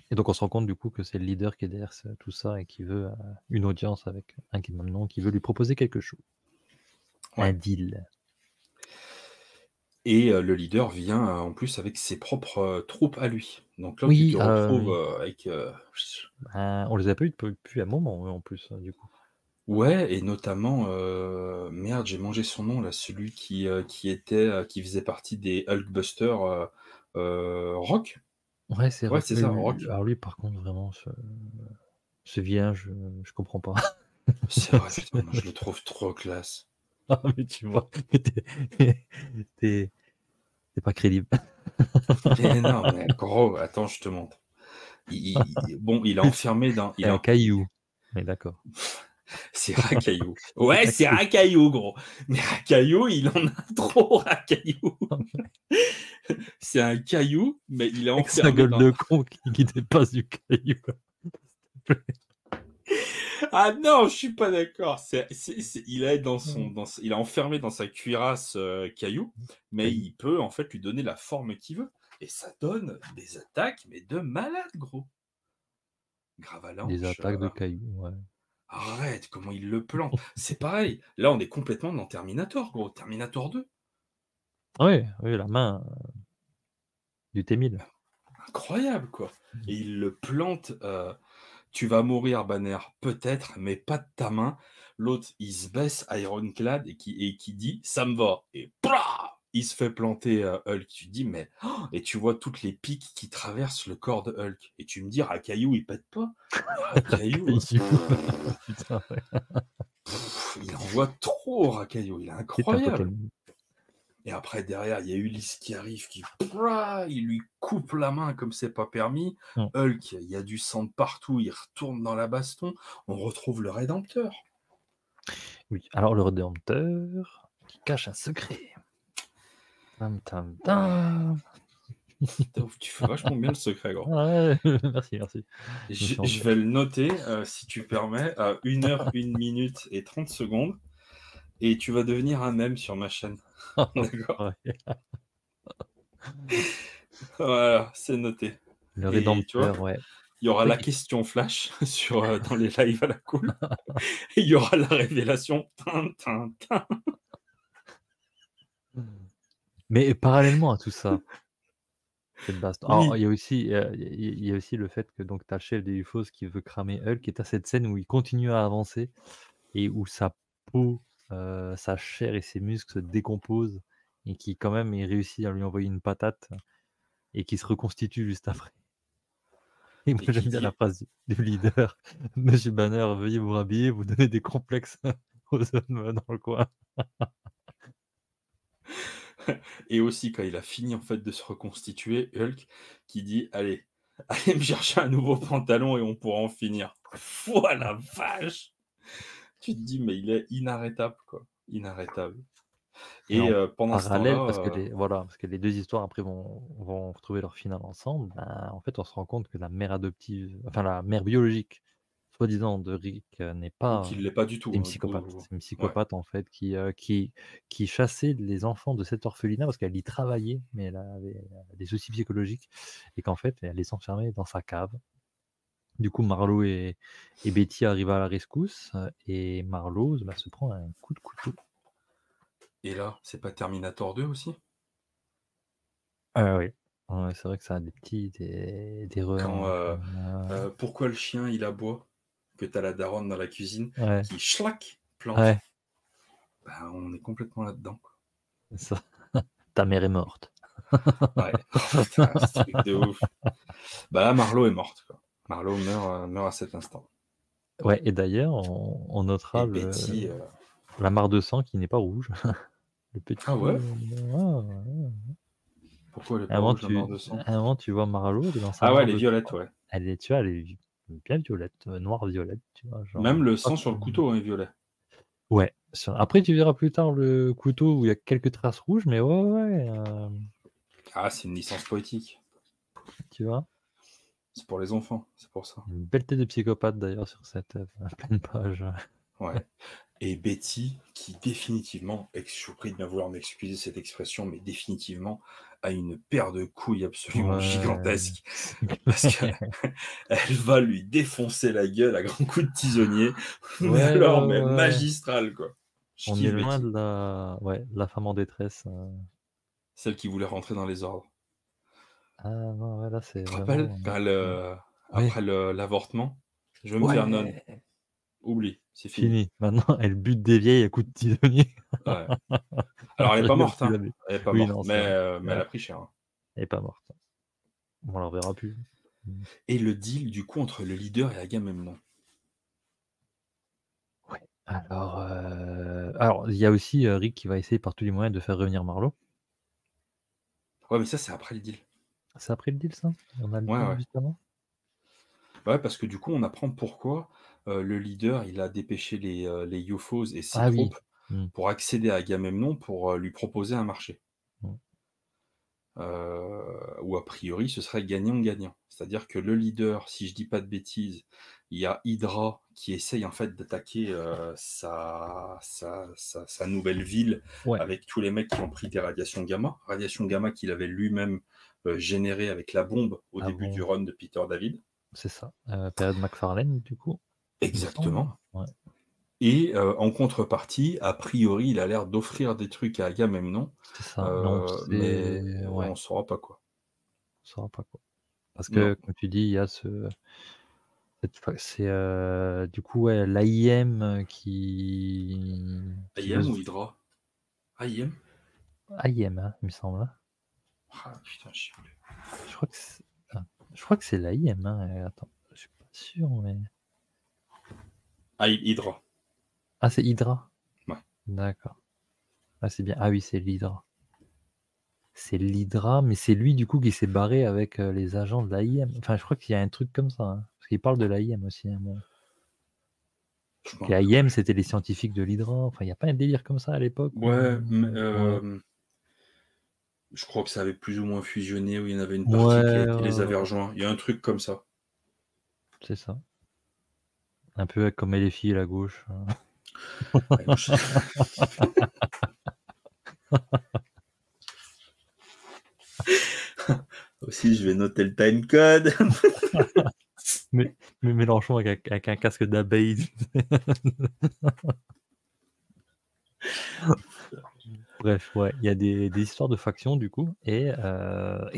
et donc on se rend compte du coup que c'est le leader qui est derrière ce tout ça et qui veut, une audience avec un Agamemnon qui veut lui proposer quelque chose. Un ouais. deal. Et le leader vient, en plus avec ses propres, troupes à lui. Donc là, tu te Oui, retrouves, oui. avec, On les a pas eu depuis un moment, eux, en plus, du coup. ouais et notamment, merde, j'ai mangé son nom là, celui qui était, qui faisait partie des Hulkbusters, Rock? Ouais, c'est Ouais, Rock. c'est ça, Rock. Alors lui, par contre, vraiment, ce vilain, je comprends pas. C'est vrai, C'est putain, moi je le trouve trop classe. Ah, mais tu vois, mais tu es pas crédible. Mais non, mais gros, attends, je te montre. Bon, il est Oui, c'est enfermé dans un caillou. On est d'accord. c'est Racaillou. C'est Ouais, un c'est caillou. Racaillou, gros. Mais Racaillou, il en a trop, Racaillou. C'est un caillou, mais il est Avec sa enfermé gueule dans. de con qui dépasse du caillou. Ah non, je suis pas d'accord. Il est Mmh. il est enfermé dans sa cuirasse caillou, mais Caillou. il peut en fait lui donner la forme qu'il veut. Et ça donne des attaques, mais de malade, gros. Des Gravalanche. attaques de cailloux, ouais. Arrête, comment il le plante. C'est pareil. Là, on est complètement dans Terminator, gros. Terminator 2. Ouais, oui, la main, du T-1000. Incroyable, quoi. Mmh. Et il le plante. Tu vas mourir, Banner, peut-être, mais pas de ta main. L'autre, il se baisse, Ironclad, et qui dit ça me va. Et plah, il se fait planter Hulk. Tu te dis, mais. Oh, et tu vois toutes les piques qui traversent le corps de Hulk. Et tu me dis, Racaillou, il pète pas. Mais Racaillou, Caillou. Putain, ouais. il envoie trop, Racaillou. Il est C'est un incroyable. totem. Et après, derrière, il y a Ulysse qui arrive, il lui coupe la main comme c'est pas permis. Mmh. Hulk, il y a du sang de partout, il retourne dans la baston. On retrouve le Rédempteur. Oui, alors le Rédempteur qui cache un secret. Tam tam Ouais, tam. tu fais vachement bien le secret, gros. Ouais, merci, merci. Je me Je, suis je engagé. vais le noter, si tu permets, à 1 heure, 1 minute et 30 secondes. Et tu vas devenir un mème sur ma chaîne. D'accord? Ouais. Voilà, c'est noté. Le Et tu vois, Rédempteur, ouais. il y aura C'est la vrai qu'il question flash dans les lives à la cool. Et il y aura la révélation. Tin, tin, tin. mais parallèlement à tout ça, cette baston alors Oui, il y a aussi le fait que donc tu as le chef des UFOs qui veut cramer Hulk et tu as cette scène où il continue à avancer et où sa peau, sa chair et ses muscles se décomposent et qui quand même il réussit à lui envoyer une patate et qui se reconstitue juste après. Et moi et j'aime qui bien la dit. phrase du leader: «Monsieur Banner, veuillez vous rhabiller, vous donnez des complexes aux hommes dans le coin». Et aussi quand il a fini en fait de se reconstituer, Hulk, qui dit: «Allez, allez me chercher un nouveau pantalon et on pourra en finir». Pouah la vache! Tu te dis: «Mais il est inarrêtable, quoi, inarrêtable». Et Et en pendant ce parallèle, parce que temps-là, parce que les 2 histoires après vont retrouver leur finale ensemble, ben, en fait, on se rend compte que la mère adoptive, enfin la mère biologique, soi-disant de Rick, n'est pas qu'il l'est pas du c'est tout, une hein, psychopathe. ou C'est une ouais, psychopathe en fait qui chassait les enfants de cet orphelinat parce qu'elle y travaillait, mais elle avait, des soucis psychologiques et qu'en fait, elle les enfermait dans sa cave. Du coup, Marlowe et Betty arrivent à la rescousse, et Marlowe, bah, se prend un coup de couteau. et là, c'est pas Terminator 2 aussi? Oui. Ouais, c'est vrai que ça a des Quand, pourquoi le chien il aboie? Que tu as la daronne dans la cuisine ouais, qui schlac plante. ouais, Bah, on est complètement là-dedans, quoi. c'est ça. Ta mère est morte. Ouais. Oh putain, ce truc de ouf. Bah là, Marlo est morte, quoi. Marlo meurt à cet instant. Ouais et d'ailleurs, on Et notera Betty, la mare de sang qui n'est pas rouge. Le ah petit, ouais? ouais. Pourquoi elle est À un pas moment rouge, la mare tu de sang? à un moment tu vois Marlo, elle est dans sa Ah ouais, mare elle est de violette, sang. ouais. Elle est, tu vois, elle est bien violette, noire-violette, tu vois? Genre, Même le je crois sang sur que le couteau est violet. ouais, après tu verras plus tard le couteau où il y a quelques traces rouges, mais ouais, ouais, Ah, c'est une licence poétique. tu vois? C'est pour les enfants, c'est pour ça. Une belle tête de psychopathe d'ailleurs sur cette, pleine page. Ouais. Et Betty, qui définitivement, je suis prie de bien vouloir m'excuser cette expression, mais définitivement a une paire de couilles absolument Ouais, gigantesque. c'est Parce que clair. elle va lui défoncer la gueule à grands coups de tisonnier. Mais Ouais, alors, ouais, mais ouais. magistral, quoi. Je On est kiffe loin Betty. de la femme en détresse, celle qui voulait rentrer dans les ordres. Ah non, ouais, là, c'est Tu te rappelles vraiment, quand ouais. après Ouais, l'avortement, je veux me faire nonne. ouais! Oublie, c'est fini. Fini. Maintenant, elle bute des vieilles à coups de tisonnier. Ouais. Alors elle est Elle pas rigole morte, plus hein. jamais. Elle est pas Oui, morte, non, c'est vrai. mais elle Ouais, a pris cher, hein. elle est pas morte. On la reverra plus. Mmh. Et le deal du coup entre le leader et Agamemnon. Ouais. Alors il y a aussi, Rick qui va essayer par tous les moyens de faire revenir Marlowe. Ouais, mais ça, c'est après le deal. C'est après le deal ça? On a le Ouais, deal ouais. juste avant? Ouais, parce que du coup, on apprend pourquoi, le leader, il a dépêché les Youphos et ses Ah oui. troupes Mmh. pour accéder à Agamemnon pour, lui proposer un marché. Mmh. Où a priori ce serait gagnant-gagnant. C'est-à-dire que le leader, si je dis pas de bêtises, il y a Hydra qui essaye en fait d'attaquer, sa nouvelle ville Ouais, avec tous les mecs qui ont pris des radiations gamma qu'il avait lui-même, générées avec la bombe au ah début du bon, run de Peter David. c'est ça. Période McFarlane du coup, il me semble? Exactement. Ouais, Et en contrepartie, a priori, il a l'air d'offrir des trucs à Agamemnon, c'est ça. Mais on mais sait ouais, on saura pas quoi. on saura pas quoi. Parce Non. que comme tu dis, il y a cette fois c'est, du coup, ouais, l'AIM, qui veut IM se ou Hydra? IM? AIM, hein, il me semble, hein? Ah putain, je sais plus. Je crois que c'est je crois que c'est l'AIM, hein, attends, je suis pas sûr, mais Ah, Hydra. ah, c'est Hydra? Ouais. D'accord. Ah, c'est bien. Ah oui, c'est l'Hydra. C'est l'Hydra, mais c'est lui, du coup, qui s'est barré avec, les agents de l'AIM. Enfin, je crois qu'il y a un truc comme ça, hein, parce qu'il parle de l'AIM aussi à un moment. Je m'en rappelle L'AIM, plus. c'était les scientifiques de l'Hydra. Enfin, il y a pas un délire comme ça à l'époque Ouais, mais où ouais. je crois que ça avait plus ou moins fusionné, où il y en avait une partie Ouais, qui les avait ouais, rejoints. Il y a un truc comme ça. c'est ça. Un peu comme LFI à la gauche, Ouais, moi, je aussi, je vais noter le timecode. mais Mélenchon avec un casque d'abeille. Bref, ouais, il y a des histoires de factions du coup et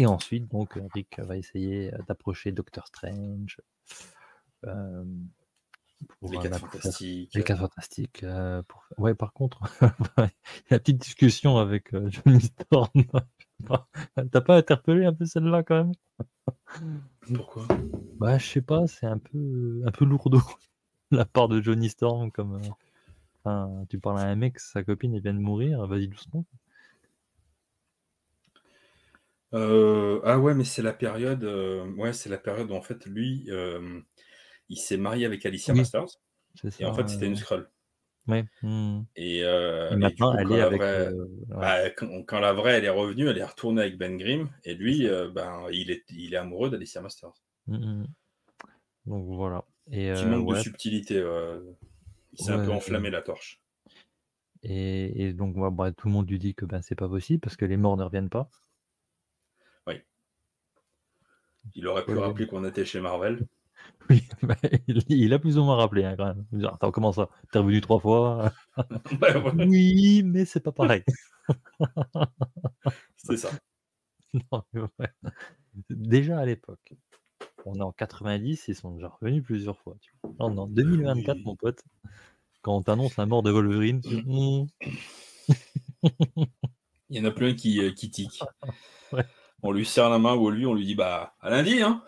ensuite donc Rick va essayer, d'approcher Doctor Strange, hem, Les pour, 4 bah, pour faire fantastiques. les 4 Fantastiques, pour f ouais par contre, la petite discussion avec, Johnny Storm, tu pas interpellé un peu celle-là quand même? Pourquoi? Bah, je sais pas, c'est un peu lourdeau de la part de Johnny Storm comme, enfin, tu parles à un mec, sa copine elle vient de mourir, vas-y doucement. Ah ouais, mais c'est la période, ouais, c'est la période où en fait lui, il s'est marié avec Alicia Oui, Masters c'est et ça, en fait, c'était une Skrull. ouais, mmh. Et Et du maintenant, coup, elle est avec, ouais, quand la vraie, elle est revenue, elle est retournée avec Ben Grimm et c'est lui, ça. ben, il est amoureux d'Alicia Masters. Mmh mh, mmh. Donc voilà et Petit manque de ouais, subtilité, il s'est un peu ouais, enflammé la torche. et donc ouais, bah, tout le monde lui dit que, ben, c'est pas possible parce que les morts ne reviennent pas. Oui, il aurait pu Spoiler. rappeler qu'on était chez Marvel. Oui, bah, il a plus ou moins rappelé, hein, quand même. Il dit: «Attends, comment ça? Tu es revenu 3 fois?» Ouais, ouais, «Oui, mais c'est pas pareil». c'est ça. Non, mais ouais. Déjà à l'époque, on est en 90, ils sont déjà revenus plusieurs fois, tu vois? Là, on est en Bah 2024, mon oui. pote, quand on t'annonce la mort de Wolverine, tu fais: «Mmh». Il y en a plein qui tiquent. Ouais. On lui serre la main ou lui, on lui dit: «Bah, à lundi, hein,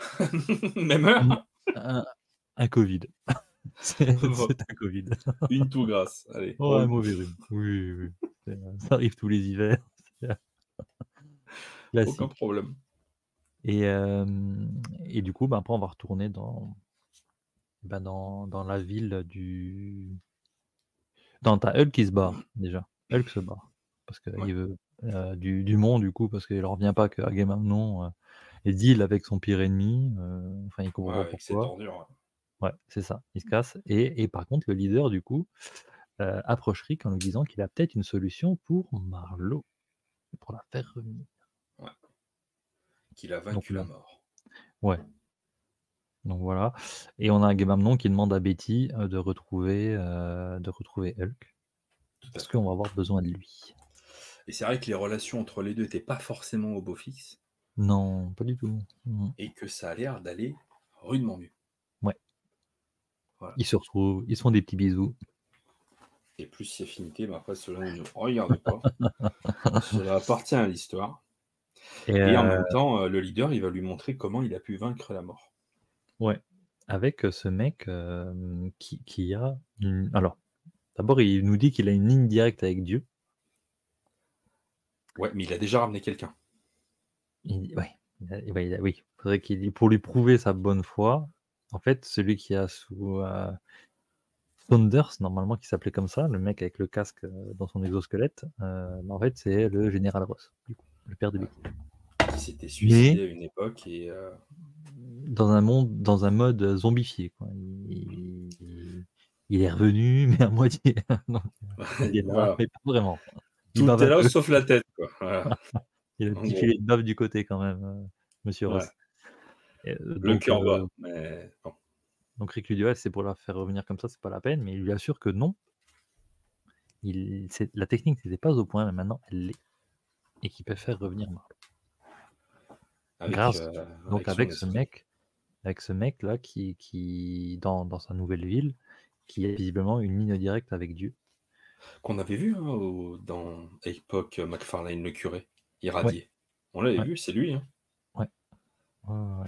même heure, Mmh. hein». Un un Covid. C'est un Covid. Une toux grasse, allez, Oh, un roule. mauvais rhume. Oui, oui, oui. Ça arrive tous les hivers, c'est Aucun classique problème. et du coup, bah, après on va retourner bah, dans la ville tu as Hulk qui se barre déjà. Hulk se barre parce Ouais. qu'il veut, du monde du coup, parce qu'il en revient pas qu'Agamemnon, deal avec son pire ennemi, enfin il Ouais, comprend pas avec cette pourquoi. ordure, ouais. Ouais, c'est ça, il se casse et par contre le leader du coup, approche Rick en lui disant qu'il a peut-être une solution pour Marlowe, pour la faire revenir. Ouais, qu'il a Donc vaincu la là mort. ouais, donc voilà et on a Agamemnon qui demande à Betty, de retrouver Hulk Tout à parce fait. qu'on va avoir besoin de lui. Et c'est vrai que les relations entre les deux n'étaient pas forcément au beau fixe Non, pas du tout. et que ça a l'air d'aller rudement mieux. Ouais. Voilà. Ils se retrouvent, ils se font des petits bisous. Et plus si affinité, mais après, cela ne nous regarde pas. Cela appartient à l'histoire. Et Et en même temps, le leader, il va lui montrer comment il a pu vaincre la mort. ouais, avec ce mec qui a alors, d'abord, il nous dit qu'il a une ligne directe avec Dieu. Ouais, mais il a déjà ramené quelqu'un. Ouais, oui, faudrait qu'il pour lui prouver sa bonne foi, en fait, celui qui a sous Saunders, normalement, qui s'appelait comme ça, le mec avec le casque dans son exosquelette, en fait, c'est le général Ross, du coup, le père de Becky. Qui s'était Mais suicidé à une époque et dans un mode zombifié, quoi. Il est revenu, mais à moitié. Donc, il est là, voilà. mais pas vraiment. Il Tout bave est un là peu. sauf la tête, quoi. Voilà. Il a un En petit gros, filet de bave du côté quand même, monsieur ouais. Ross. Et, Le cœur bat, mais bon. donc Rick lui dit: «Ouais, c'est pour la faire revenir comme ça, c'est pas la peine», mais il lui assure que non. La technique n'était pas au point, mais maintenant elle l'est, et qu'il peut faire revenir Marlowe. Avec, Grâce donc avec son avec ce esprit. mec là qui dans sa nouvelle ville, qui a visiblement une ligne directe avec Dieu. Qu'on avait vu hein, dans Epoch McFarlane, le curé, Ouais, irradié. On l'avait ouais, vu, c'est lui. Hein. ouais, ouais.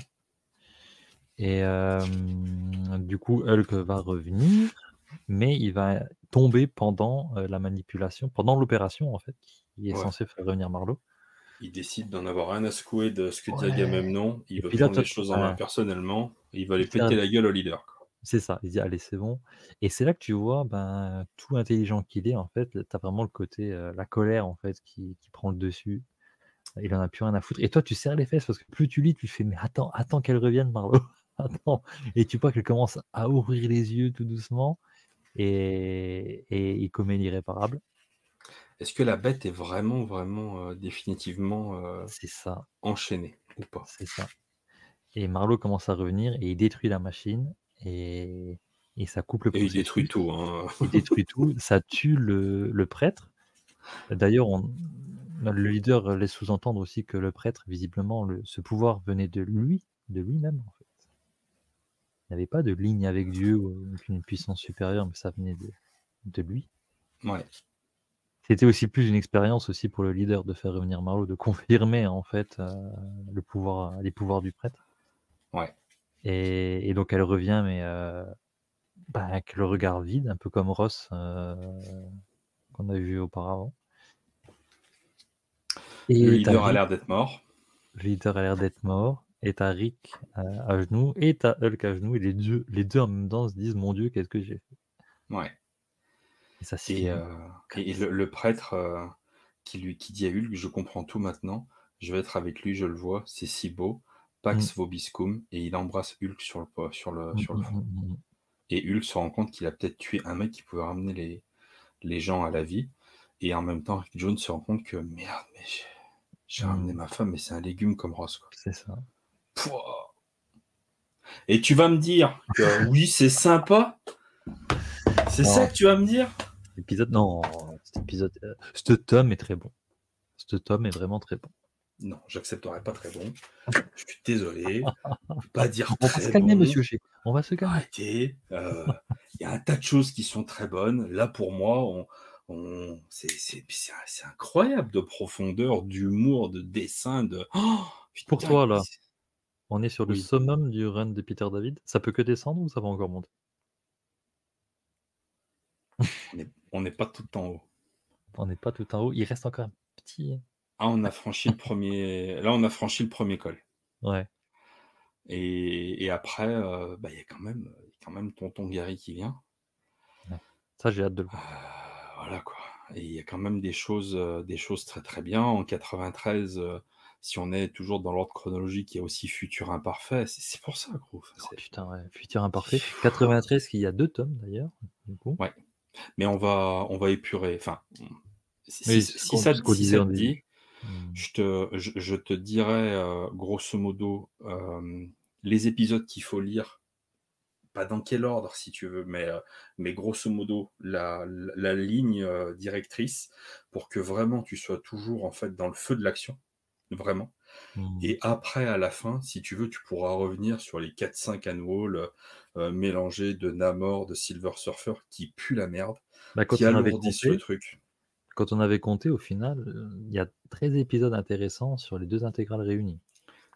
Et du coup, Hulk va revenir, mais il va tomber pendant la manipulation, pendant l'opération en fait, qui est Ouais. censée faire revenir Marlowe. Il décide d'en avoir rien à secouer de ce que dit Ouais. Agamemnon. Il Et veut puis là, prendre toi, les choses en main personnellement. Et il va aller péter la gueule au leader. Quoi. c'est ça, il dit: «Allez, c'est bon», et c'est là que tu vois, ben, tout intelligent qu'il est, en fait, tu as vraiment le côté, la colère, en fait, qui prend le dessus. Il en a plus rien à foutre, et toi, tu serres les fesses parce que plus tu lis, tu fais: «Mais attends qu'elle revienne Marlowe, attends», et tu vois qu'elle commence à ouvrir les yeux tout doucement, et il commet l'irréparable. Est-ce que la bête est vraiment, vraiment définitivement C'est ça, enchaînée ou pas? c'est ça, et Marlowe commence à revenir et il détruit la machine, et ça coupe le Et il détruit processus. tout. Hein. Il détruit tout, ça tue le prêtre. D'ailleurs, le leader laisse sous-entendre aussi que le prêtre, visiblement, ce pouvoir venait de lui-même, en fait. Il n'y avait pas de ligne avec Dieu ou une puissance supérieure, mais ça venait de lui. Ouais. C'était aussi plus une expérience aussi pour le leader de faire revenir Marlowe, de confirmer en fait les pouvoirs du prêtre. Ouais. Et donc elle revient, mais avec le regard vide, un peu comme Ross qu'on a vu auparavant. Le Et leader a l'air d'être mort. Le leader a l'air d'être mort, et t'as Rick à genoux, et t'as Hulk à genoux, et les deux en même temps se disent: «Mon Dieu, qu'est-ce que j'ai fait?» Ouais. Et ça se Et, finit comme ça. le prêtre qui dit à Hulk, je comprends tout maintenant, je vais être avec lui, je le vois, c'est si beau, Mmh. Pax Vobiscum, et il embrasse Hulk sur Mmh, le front. mmh, mmh, mmh. Et Hulk se rend compte qu'il a peut-être tué un mec qui pouvait ramener les gens à la vie. Et en même temps, Rick Jones se rend compte que merde, mais j'ai ramené Mmh. ma femme, mais c'est un légume comme Ross. Quoi. C'est ça. Pouah. Et tu vas me dire que oui, c'est sympa. C'est ça Non, que tu vas me dire? cet tome est très bon. Cet tome est vraiment très bon. Non, j'accepterai pas très bon. Je suis désolé. Je peux pas dire On va se très calmer, bon. monsieur G. On va se calmer. Arrêtez. Il y a un tas de choses qui sont très bonnes. Là, pour moi, c'est incroyable de profondeur, d'humour, de dessin, de. Oh, Pour putain, toi, là, on est sur le oui, summum du run de Peter David. Ça peut que descendre ou ça va encore monter? on n'est pas tout en haut. On n'est pas tout en haut. Il reste encore un petit. Ah, on a franchi le premier. Là, on a franchi le premier col. Ouais. Et après, il y a quand même Tonton Gary qui vient. Ouais. Ça, j'ai hâte de le Euh, voir. voilà quoi. Et il y a quand même des choses très très bien. En 93, si on est toujours dans l'ordre chronologique, il y a aussi Futur Imparfait. C'est pour ça, gros. Enfin, Oh putain, ouais, Futur Imparfait. 93, qui y a 2 tomes d'ailleurs, du coup. Ouais. Mais on va épurer. Enfin, Oui, c'est ce qu'on si disait ça en te dit, début. Mmh. je te dirais grosso modo les épisodes qu'il faut lire pas dans quel ordre si tu veux, mais grosso modo la ligne, directrice pour que vraiment tu sois toujours en fait dans le feu de l'action, vraiment. Mmh. Et après à la fin, si tu veux, tu pourras revenir sur les 4-5 Annual, mélangés de Namor, de Silver Surfer qui puent la merde, Bah, qui alourdissent le truc. quand on avait compté au final, il y a 13 épisodes intéressants sur les 2 intégrales réunies.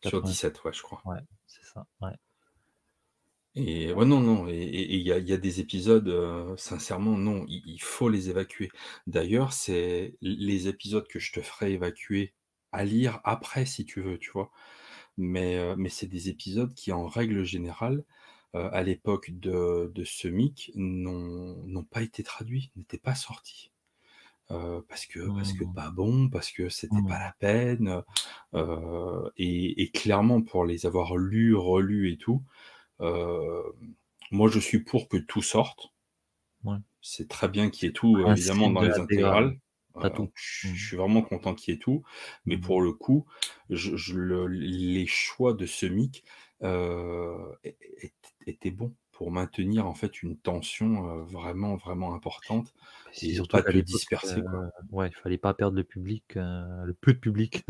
Sur 80, 17, ouais, je crois. ouais, c'est ça, ouais. Et ouais, non, non, et il y a des épisodes, sincèrement, non, il faut les évacuer. D'ailleurs, c'est les épisodes que je te ferai évacuer à lire après, si tu veux, tu vois? Mais c'est des épisodes qui, en règle générale, à l'époque de Semic, n'ont pas été traduits, n'étaient pas sortis. Parce que Mmh. pas bon, parce que c'était pas Mmh. la peine, et clairement pour les avoir lus, relus et tout, heu, moi je suis pour que tout sorte. Ouais. C'est très bien qu'il y C'est ait le tout, évidemment principe dans de les l'intégrale. intégrales. Tu tout. Mmh. Je suis vraiment content qu'il y ait tout, mais Mmh. pour le coup, les choix de Semic, étaient bons pour maintenir en fait une tension, vraiment, vraiment importante C'est et surtout pas qu'à te l'époque, disperser, quoi. ouais, il fallait pas perdre le public, le peu de public.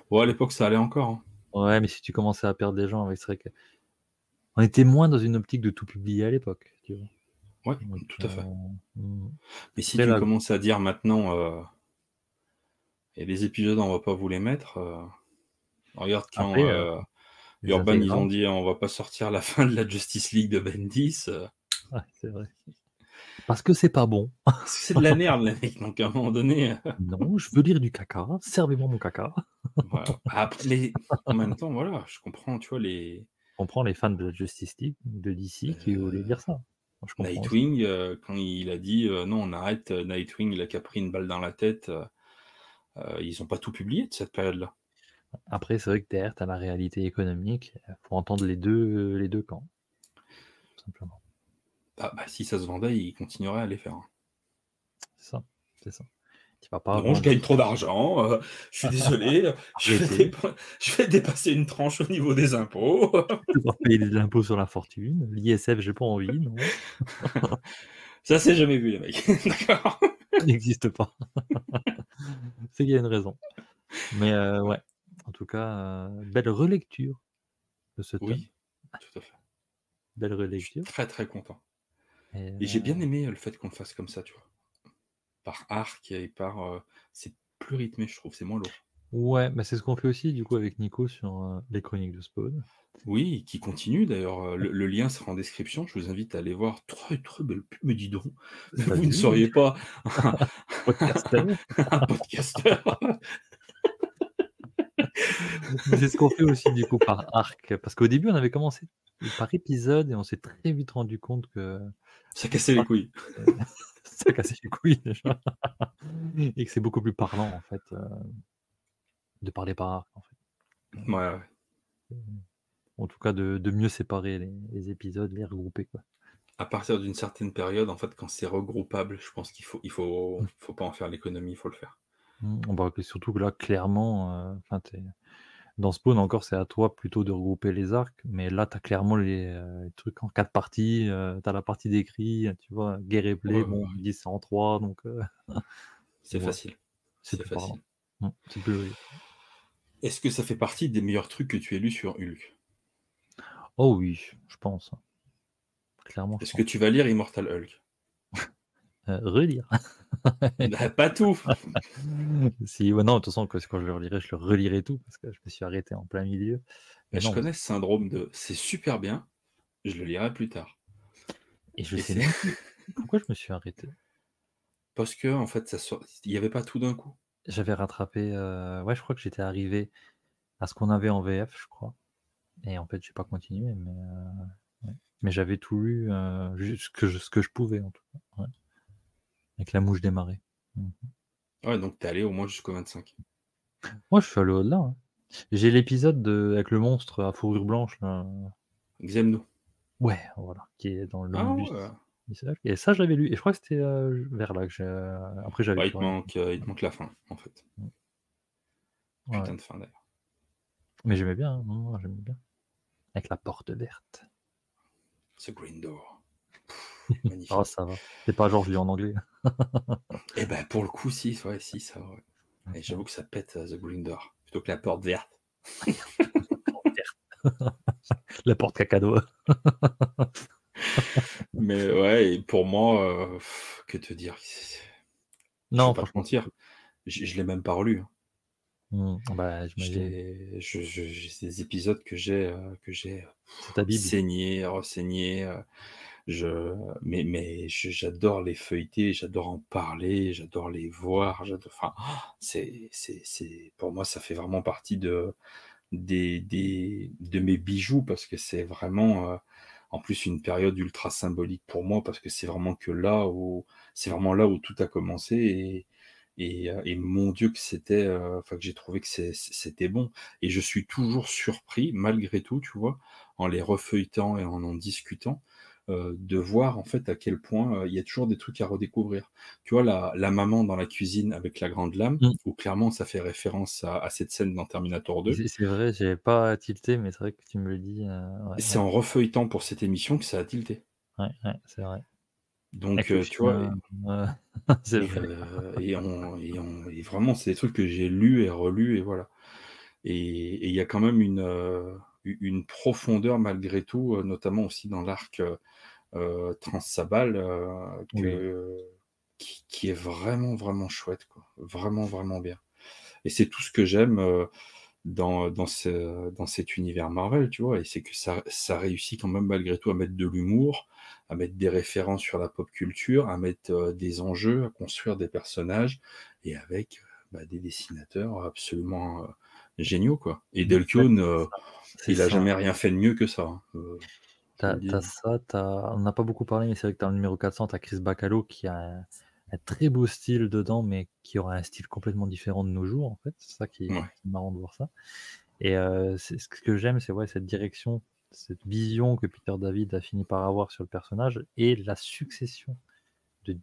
Ouais, à l'époque, ça allait encore, hein. Ouais, mais si tu commençais à perdre des gens, ouais, c'est vrai qu'on était moins dans une optique de tout publier à l'époque, tu vois? Ouais, Donc tout à fait. mmh. Mais si Après tu là, commences à dire maintenant, «Il y a des épisodes, on va pas vous les mettre», regarde quand, après, les Urban, ils ont intégrales, dit: «On va pas sortir la fin de la Justice League de Bendis», ouais, c'est vrai. Parce que c'est pas bon. parce que c'est de la merde les mecs, donc à un moment donné, Non, je veux lire du caca, servez-moi mon caca. voilà. Après mais en même temps, voilà, je comprends, tu vois, Je comprends les fans de la Justice League, de DC qui voulaient heu, lire ça. Moi, je comprends aussi. Nightwing, quand il a dit: «Non, on arrête», Nightwing, il a qu'à pris une balle dans la tête, ils ont pas tout publié de cette période-là. Après, c'est vrai que derrière, tu as la réalité économique, faut entendre les deux camps, tout simplement. Bah, si ça se vendait, ils continueraient à les faire, hein. C'est ça, c'est ça. Tu vas pas Non, je vendre gagne trop d'argent, je suis désolé, arrêtez, je vais dépasser une tranche au niveau des impôts. devoir payer de l'impôt sur la fortune, l'ISF, j'ai pas envie, non, Ça s'est jamais vu les mecs, d'accord? ça n'existe pas. C'est qu'il y a une raison. Mais ouais, en tout cas, belle relecture de ce tome, Oui, tout à fait. belle Je suis relecture très, très content et et j'ai bien aimé, le fait qu'on le fasse comme ça, tu vois? Par arc et c'est plus rythmé, je trouve, c'est moins lourd. ouais, bah, c'est ce qu'on fait aussi du coup avec Nico sur, les chroniques de Spawn. Oui, qui continue d'ailleurs, le lien sera en description, je vous invite à aller voir. Très, très belle pub, me dis donc, mais Tu vous ne vu? seriez pas un Podcasteur. un podcasteur? Mais c'est ce qu'on fait aussi du coup par arc, parce qu'au début on avait commencé par épisode et on s'est très vite rendu compte que Ça les cassait les arcs, couilles. ça cassait les couilles déjà et que c'est beaucoup plus parlant en fait, de parler par arc en fait. Ouais, ouais. Heu, En tout cas de mieux séparer les épisodes, les regrouper quoi. À partir d'une certaine période, en fait, quand c'est regroupable, je pense qu'il faut pas en faire l'économie, il faut le faire. Bah, que surtout que là clairement, enfin tu dans Spawn encore c'est à toi plutôt de regrouper les arcs, mais là tu as clairement les trucs en 4 parties, tu as la partie décrit, tu vois? Guerre et Ouais, Blé, ouais, bon ouais. ils disent c'est en 3 donc C'est voilà, facile, c'est c'est plus parlant. facile. C'est plus logique. Est-ce que ça fait partie des meilleurs trucs que tu aies lus sur Hulk? Oh oui, je pense, hein. Clairement je Est-ce que pense. tu vas lire Immortal Hulk? Relire. Bah, pas tout! Si, ouais, non, de toute façon que quand je le relirai, je le relirai tout parce que je me suis arrêté en plein milieu. Mais Mais je non, connais ce syndrome de: «C'est super bien, je le lirai plus tard» et je et sais c'est même plus pourquoi je me suis arrêté. parce qu'en fait, il y avait pas tout d'un coup. J'avais rattrapé, ouais, je crois que j'étais arrivé à ce qu'on avait en VF, je crois et en fait, j'ai pas continué mais ouais. Mais j'avais tout lu, juste ce que je pouvais en tout cas, ouais, avec La Mouche des Marais. Mmh. Ouais, donc tu es allé au moins jusqu'au 25. Moi, je suis allé au-delà, hein. J'ai l'épisode avec le monstre à fourrure blanche là. Xemnu. Ouais, voilà, qui est dans Ah l'omnibus ouais! et ça je l'avais lu et je crois que c'était, vers là que j'ai après j'avais Ouais, plus rien. il te manque la fin, en fait. Mmh. Ouais, Putain de fin, d'ailleurs. mais j'aimais bien, hein, non, non, j'aimais bien. Avec la porte verte. The Green Door. Ah, Magnifique. ça va. C'est pas genre je lis en anglais. Et ben pour le coup, si, ouais, si, ça va. Ouais. Et Ok. j'avoue que ça pète The Green Door plutôt que la porte verte. La porte cacado. Mais ouais, et pour moi, que te dire? Je vais Non, pas te franchement, c'est mentir, cool. je l'ai même pas relu, hein. Bah, j'imagine. J'ai des épisodes que j'ai, C'est ta Bible. saignés, ressaignés, je j'adore les feuilleter, j'adore en parler, j'adore les voir, enfin, c'est pour moi, ça fait vraiment partie de mes bijoux parce que c'est vraiment, en plus une période ultra symbolique pour moi parce que c'est vraiment là où tout a commencé et mon Dieu que c'était, enfin que j'ai trouvé que c'était bon et je suis toujours surpris malgré tout, tu vois? En les refeuilletant et en discutant, de voir en fait à quel point, il y a toujours des trucs à redécouvrir. Tu vois la maman dans la cuisine avec la grande lame, Mmh. où clairement ça fait référence à cette scène dans Terminator 2. C'est vrai, j'avais pas tilté, mais c'est vrai que tu me le dis, ouais, C'est ouais, en refeuilletant pour cette émission que ça a tilté. ouais, c'est vrai. Donc, Avec le tu vois? chien, c'est Et vrai. vraiment, c'est des trucs que j'ai lus et relus et voilà. Et il y a quand même une profondeur malgré tout, notamment aussi dans l'arc, Transsabal, Oui. qui est vraiment, vraiment chouette, quoi. Vraiment, vraiment bien. Et c'est tout ce que j'aime, dans cet univers Marvel, tu vois? Et c'est que ça réussit quand même malgré tout à mettre de l'humour, à mettre des références sur la pop culture, à mettre, des enjeux, à construire des personnages et avec, bah, des dessinateurs absolument, géniaux, quoi. Et Ouais, Delcoen, c'est il a ça. jamais rien fait de mieux que ça, hein, je te le Tu dis, as hein. ça, on n'a pas beaucoup parlé, mais c'est vrai que dans le numéro 400, tu as Chris Bacalo qui a un très beau style dedans, mais qui aura un style complètement différent de nos jours, en fait. C'est ça Ouais, qui est marrant de voir ça. Et c'est ce que j'aime, c'est ouais, cette direction, cette vision que Peter David a fini par avoir sur le personnage et la succession de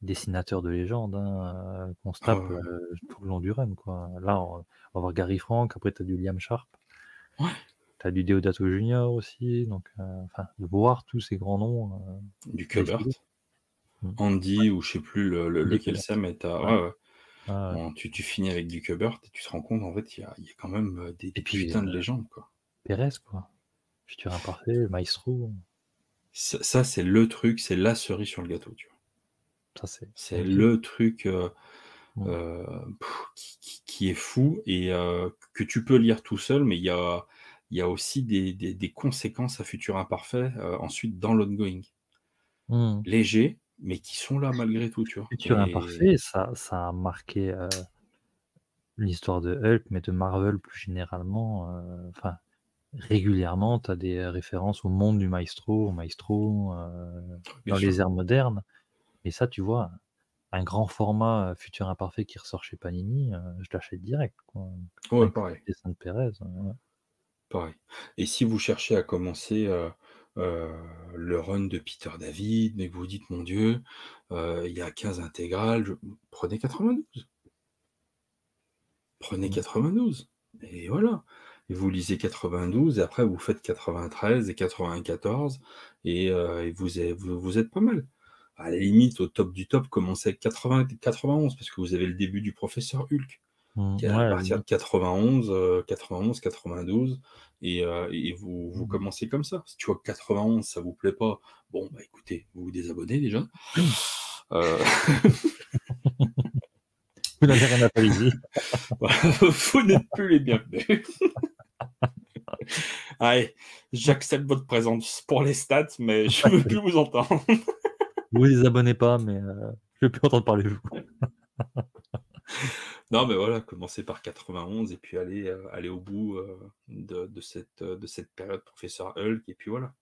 dessinateurs de légende, hein, qu'on se ouais, tape, ouais. tout le long du run, quoi. Là, on va voir Gary Frank, après tu as du Liam Sharp, Ouais, tu as du Deodato Junior aussi, donc enfin, de voir tous ces grands noms, du défiler. Kubert, Mmh. Andy ou je sais plus Andy lequel Kubert, c'est, mais tu ouais, ouais, ouais. ouais, ouais. Bon, tu finis avec du Kubert et tu te rends compte, en fait, il y a quand même, Et des puis, putains de légendes, quoi. Pérez, quoi. Futur Imparfait, Maestro, Ça, c'est le truc, c'est la cerise sur le gâteau, tu vois? ça c'est C'est magnifique. le truc, Mmh. heu, qui est fou et que tu peux lire tout seul, mais il y a aussi des conséquences à Futur Imparfait, ensuite dans l'ongoing. Mmh. Légers, mais qui sont là malgré tout, tu vois? Futur Et Imparfait, ça a marqué, l'histoire de Hulk, mais de Marvel plus généralement, enfin, régulièrement, tu as des références au monde du Maestro, au Maestro, bien dans les sûr. ères modernes. Et ça, tu vois, un grand format, Futur Imparfait qui ressort chez Panini, je l'achète direct, quoi. Ouais, Rien que pour pareil. les dessins de Pérez, ouais. Pareil. Et si vous cherchez à commencer, heu, le run de Peter David, mais que vous dites: «Mon Dieu, il y a 15 intégrales, prenez 92. Prenez Mmh. 92 et voilà. Et vous lisez 92 et après vous faites 93 et 94 et vous êtes pas mal. À la limite, au top du top, commencez avec 80-91 parce que vous avez le début du professeur Hulk. Mmh, À ouais, à la partir de limite. 91, 92 et vous Mmh. commencez comme ça. Si tu vois que 91 ça vous plaît pas, bon, bah, écoutez, vous vous désabonnez déjà. Heu, Vous n'avez rien à Parisis. vous n'êtes plus les bienvenus. Allez, j'accepte votre présence pour les stats, mais je veux plus vous entendre. Vous les abonnez pas, mais je veux plus entendre parler de vous. Non, mais voilà, commencer par 91 et puis aller au bout, de cette période professeur Hulk et puis voilà.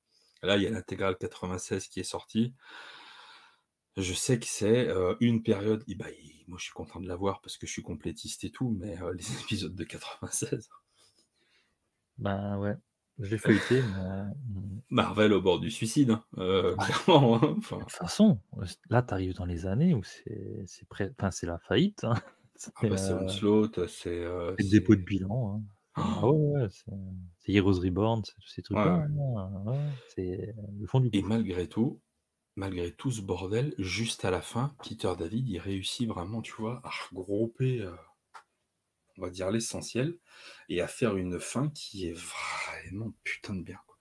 Là, il y a l'intégrale 96 qui est sortie. Je sais que c'est, une période et bah, moi je suis content de l'avoir parce que je suis complétiste et tout, mais les épisodes de 96, Ben, ouais, je l'ai feuilleté, mais Marvel au bord du suicide, hein, clairement, hein, de enfin, toute façon, là, tu arrives dans les années où c'est la faillite, hein. C'est, ah bah, c'est Onslaught, le dépôt de bilan, hein. Ah ouais, ouais, c'est Heroes Reborn, c'est tous ces Ouais, trucs-là, ouais. hein, ouais, c'est le fond du Et gouffre. malgré tout ce bordel, juste à la fin, Peter David, il réussit vraiment, tu vois, à regrouper, on va dire l'essentiel et à faire une fin qui est vraiment putain de bien, quoi.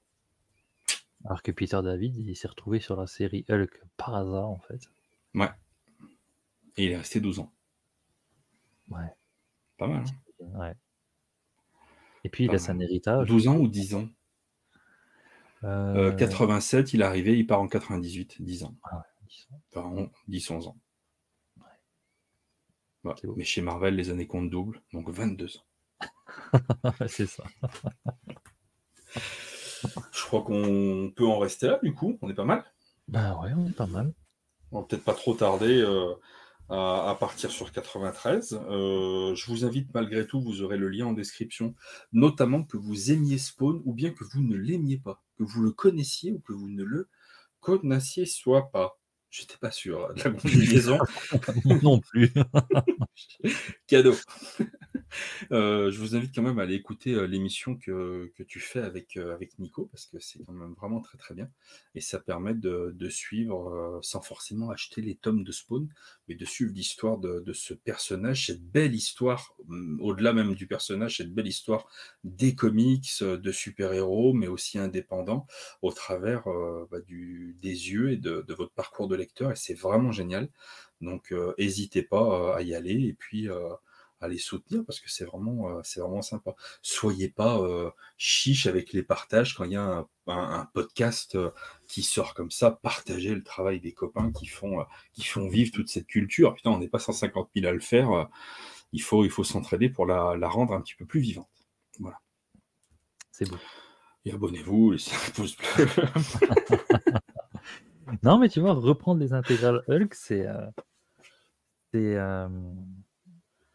Alors que Peter David, il s'est retrouvé sur la série Hulk par hasard, en fait. Ouais, et il est resté 12 ans. Ouais, Pas mal, hein? ouais. Et puis il Pas laisse un mal. héritage 12 ans aussi. ou 10 ans? Heu, 87, il est arrivé, il part en 98, 10 ans. ah ouais, 10 ans, Enfin, 10-11 ans. ouais, Ouais. c'est beau. Mais chez Marvel, les années comptent double, donc 22 ans. C'est ça. Je crois qu'on peut en rester là, du coup, on est pas mal. Bah ouais, on est pas mal. On va peut-être pas trop tarder à partir sur 93. Je vous invite malgré tout, vous aurez le lien en description, notamment que vous aimiez Spawn ou bien que vous ne l'aimiez pas, que vous le connaissiez ou que vous ne le connaissiez soit pas. J'étais pas sûr de la conjugaison. Moi non plus. Cadeau. Je vous invite quand même à aller écouter, l'émission que tu fais avec Nico parce que c'est quand même vraiment très, très bien et ça permet de suivre, sans forcément acheter les tomes de Spawn, mais de suivre l'histoire de ce personnage, cette belle histoire, au-delà même du personnage, cette belle histoire des comics, de super-héros, mais aussi indépendants au travers, des yeux et de votre parcours de lecteur et c'est vraiment génial. Donc, hésitez pas, à y aller et puis, à les soutenir parce que c'est vraiment sympa. Soyez pas chiche avec les partages quand il y a un podcast qui sort comme ça. Partagez le travail des copains qui font vivre toute cette culture. Putain, on n'est pas 150 000 à le faire. Il faut s'entraider pour la rendre un petit peu plus vivante. Voilà. C'est beau. Et abonnez-vous, laissez un pouce bleu. Non, mais tu vois, reprendre les intégrales Hulk, c'est,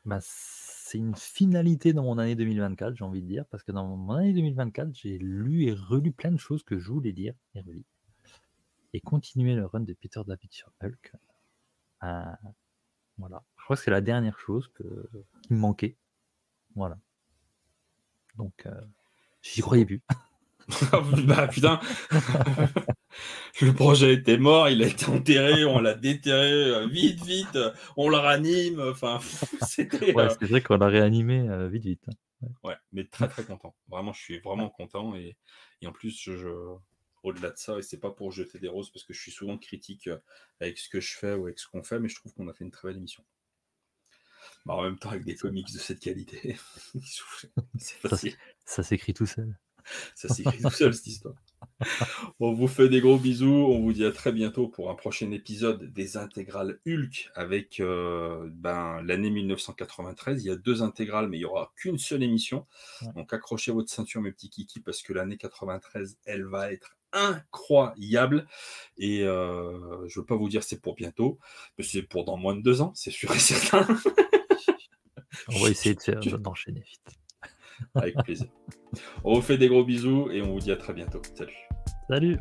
bah, c'est une finalité dans mon année 2024, j'ai envie de dire, parce que dans mon année 2024, j'ai lu et relu plein de choses que je voulais lire et relire et continuer le run de Peter David sur Hulk, heu, voilà. Je crois que c'est la dernière chose qui me manquait, voilà. Donc j'y C'est croyais beau. plus. Bah putain, le projet était mort, il a été enterré, on l'a déterré, vite, vite, on le ranime, enfin, c'était, Ouais, c'est vrai qu'on l'a réanimé, vite, vite, hein. Ouais. ouais, mais très, très content. Vraiment, je suis Ouais. vraiment content et en plus, au-delà de ça et c'est pas pour jeter des roses parce que je suis souvent critique, avec ce que je fais ou avec ce qu'on fait, mais je trouve qu'on a fait une très belle émission. Bah, en même temps, avec des Ça comics de cette qualité, c'est ça s facile. ça s'écrit tout seul. Ça s'écrit tout seul, cette histoire. On vous fait des gros bisous. On vous dit à très bientôt pour un prochain épisode des intégrales Hulk avec l'année 1993. Il y a 2 intégrales, mais il n'y aura qu'une seule émission. Ouais. Donc accrochez votre ceinture, mes petits kikis, parce que l'année 93, elle va être incroyable. Et je ne veux pas vous dire c'est pour bientôt, mais c'est pour dans moins de 2 ans, c'est sûr et certain. On va essayer d'enchaîner vite. Avec plaisir. On vous fait des gros bisous et on vous dit à très bientôt. Salut. Salut!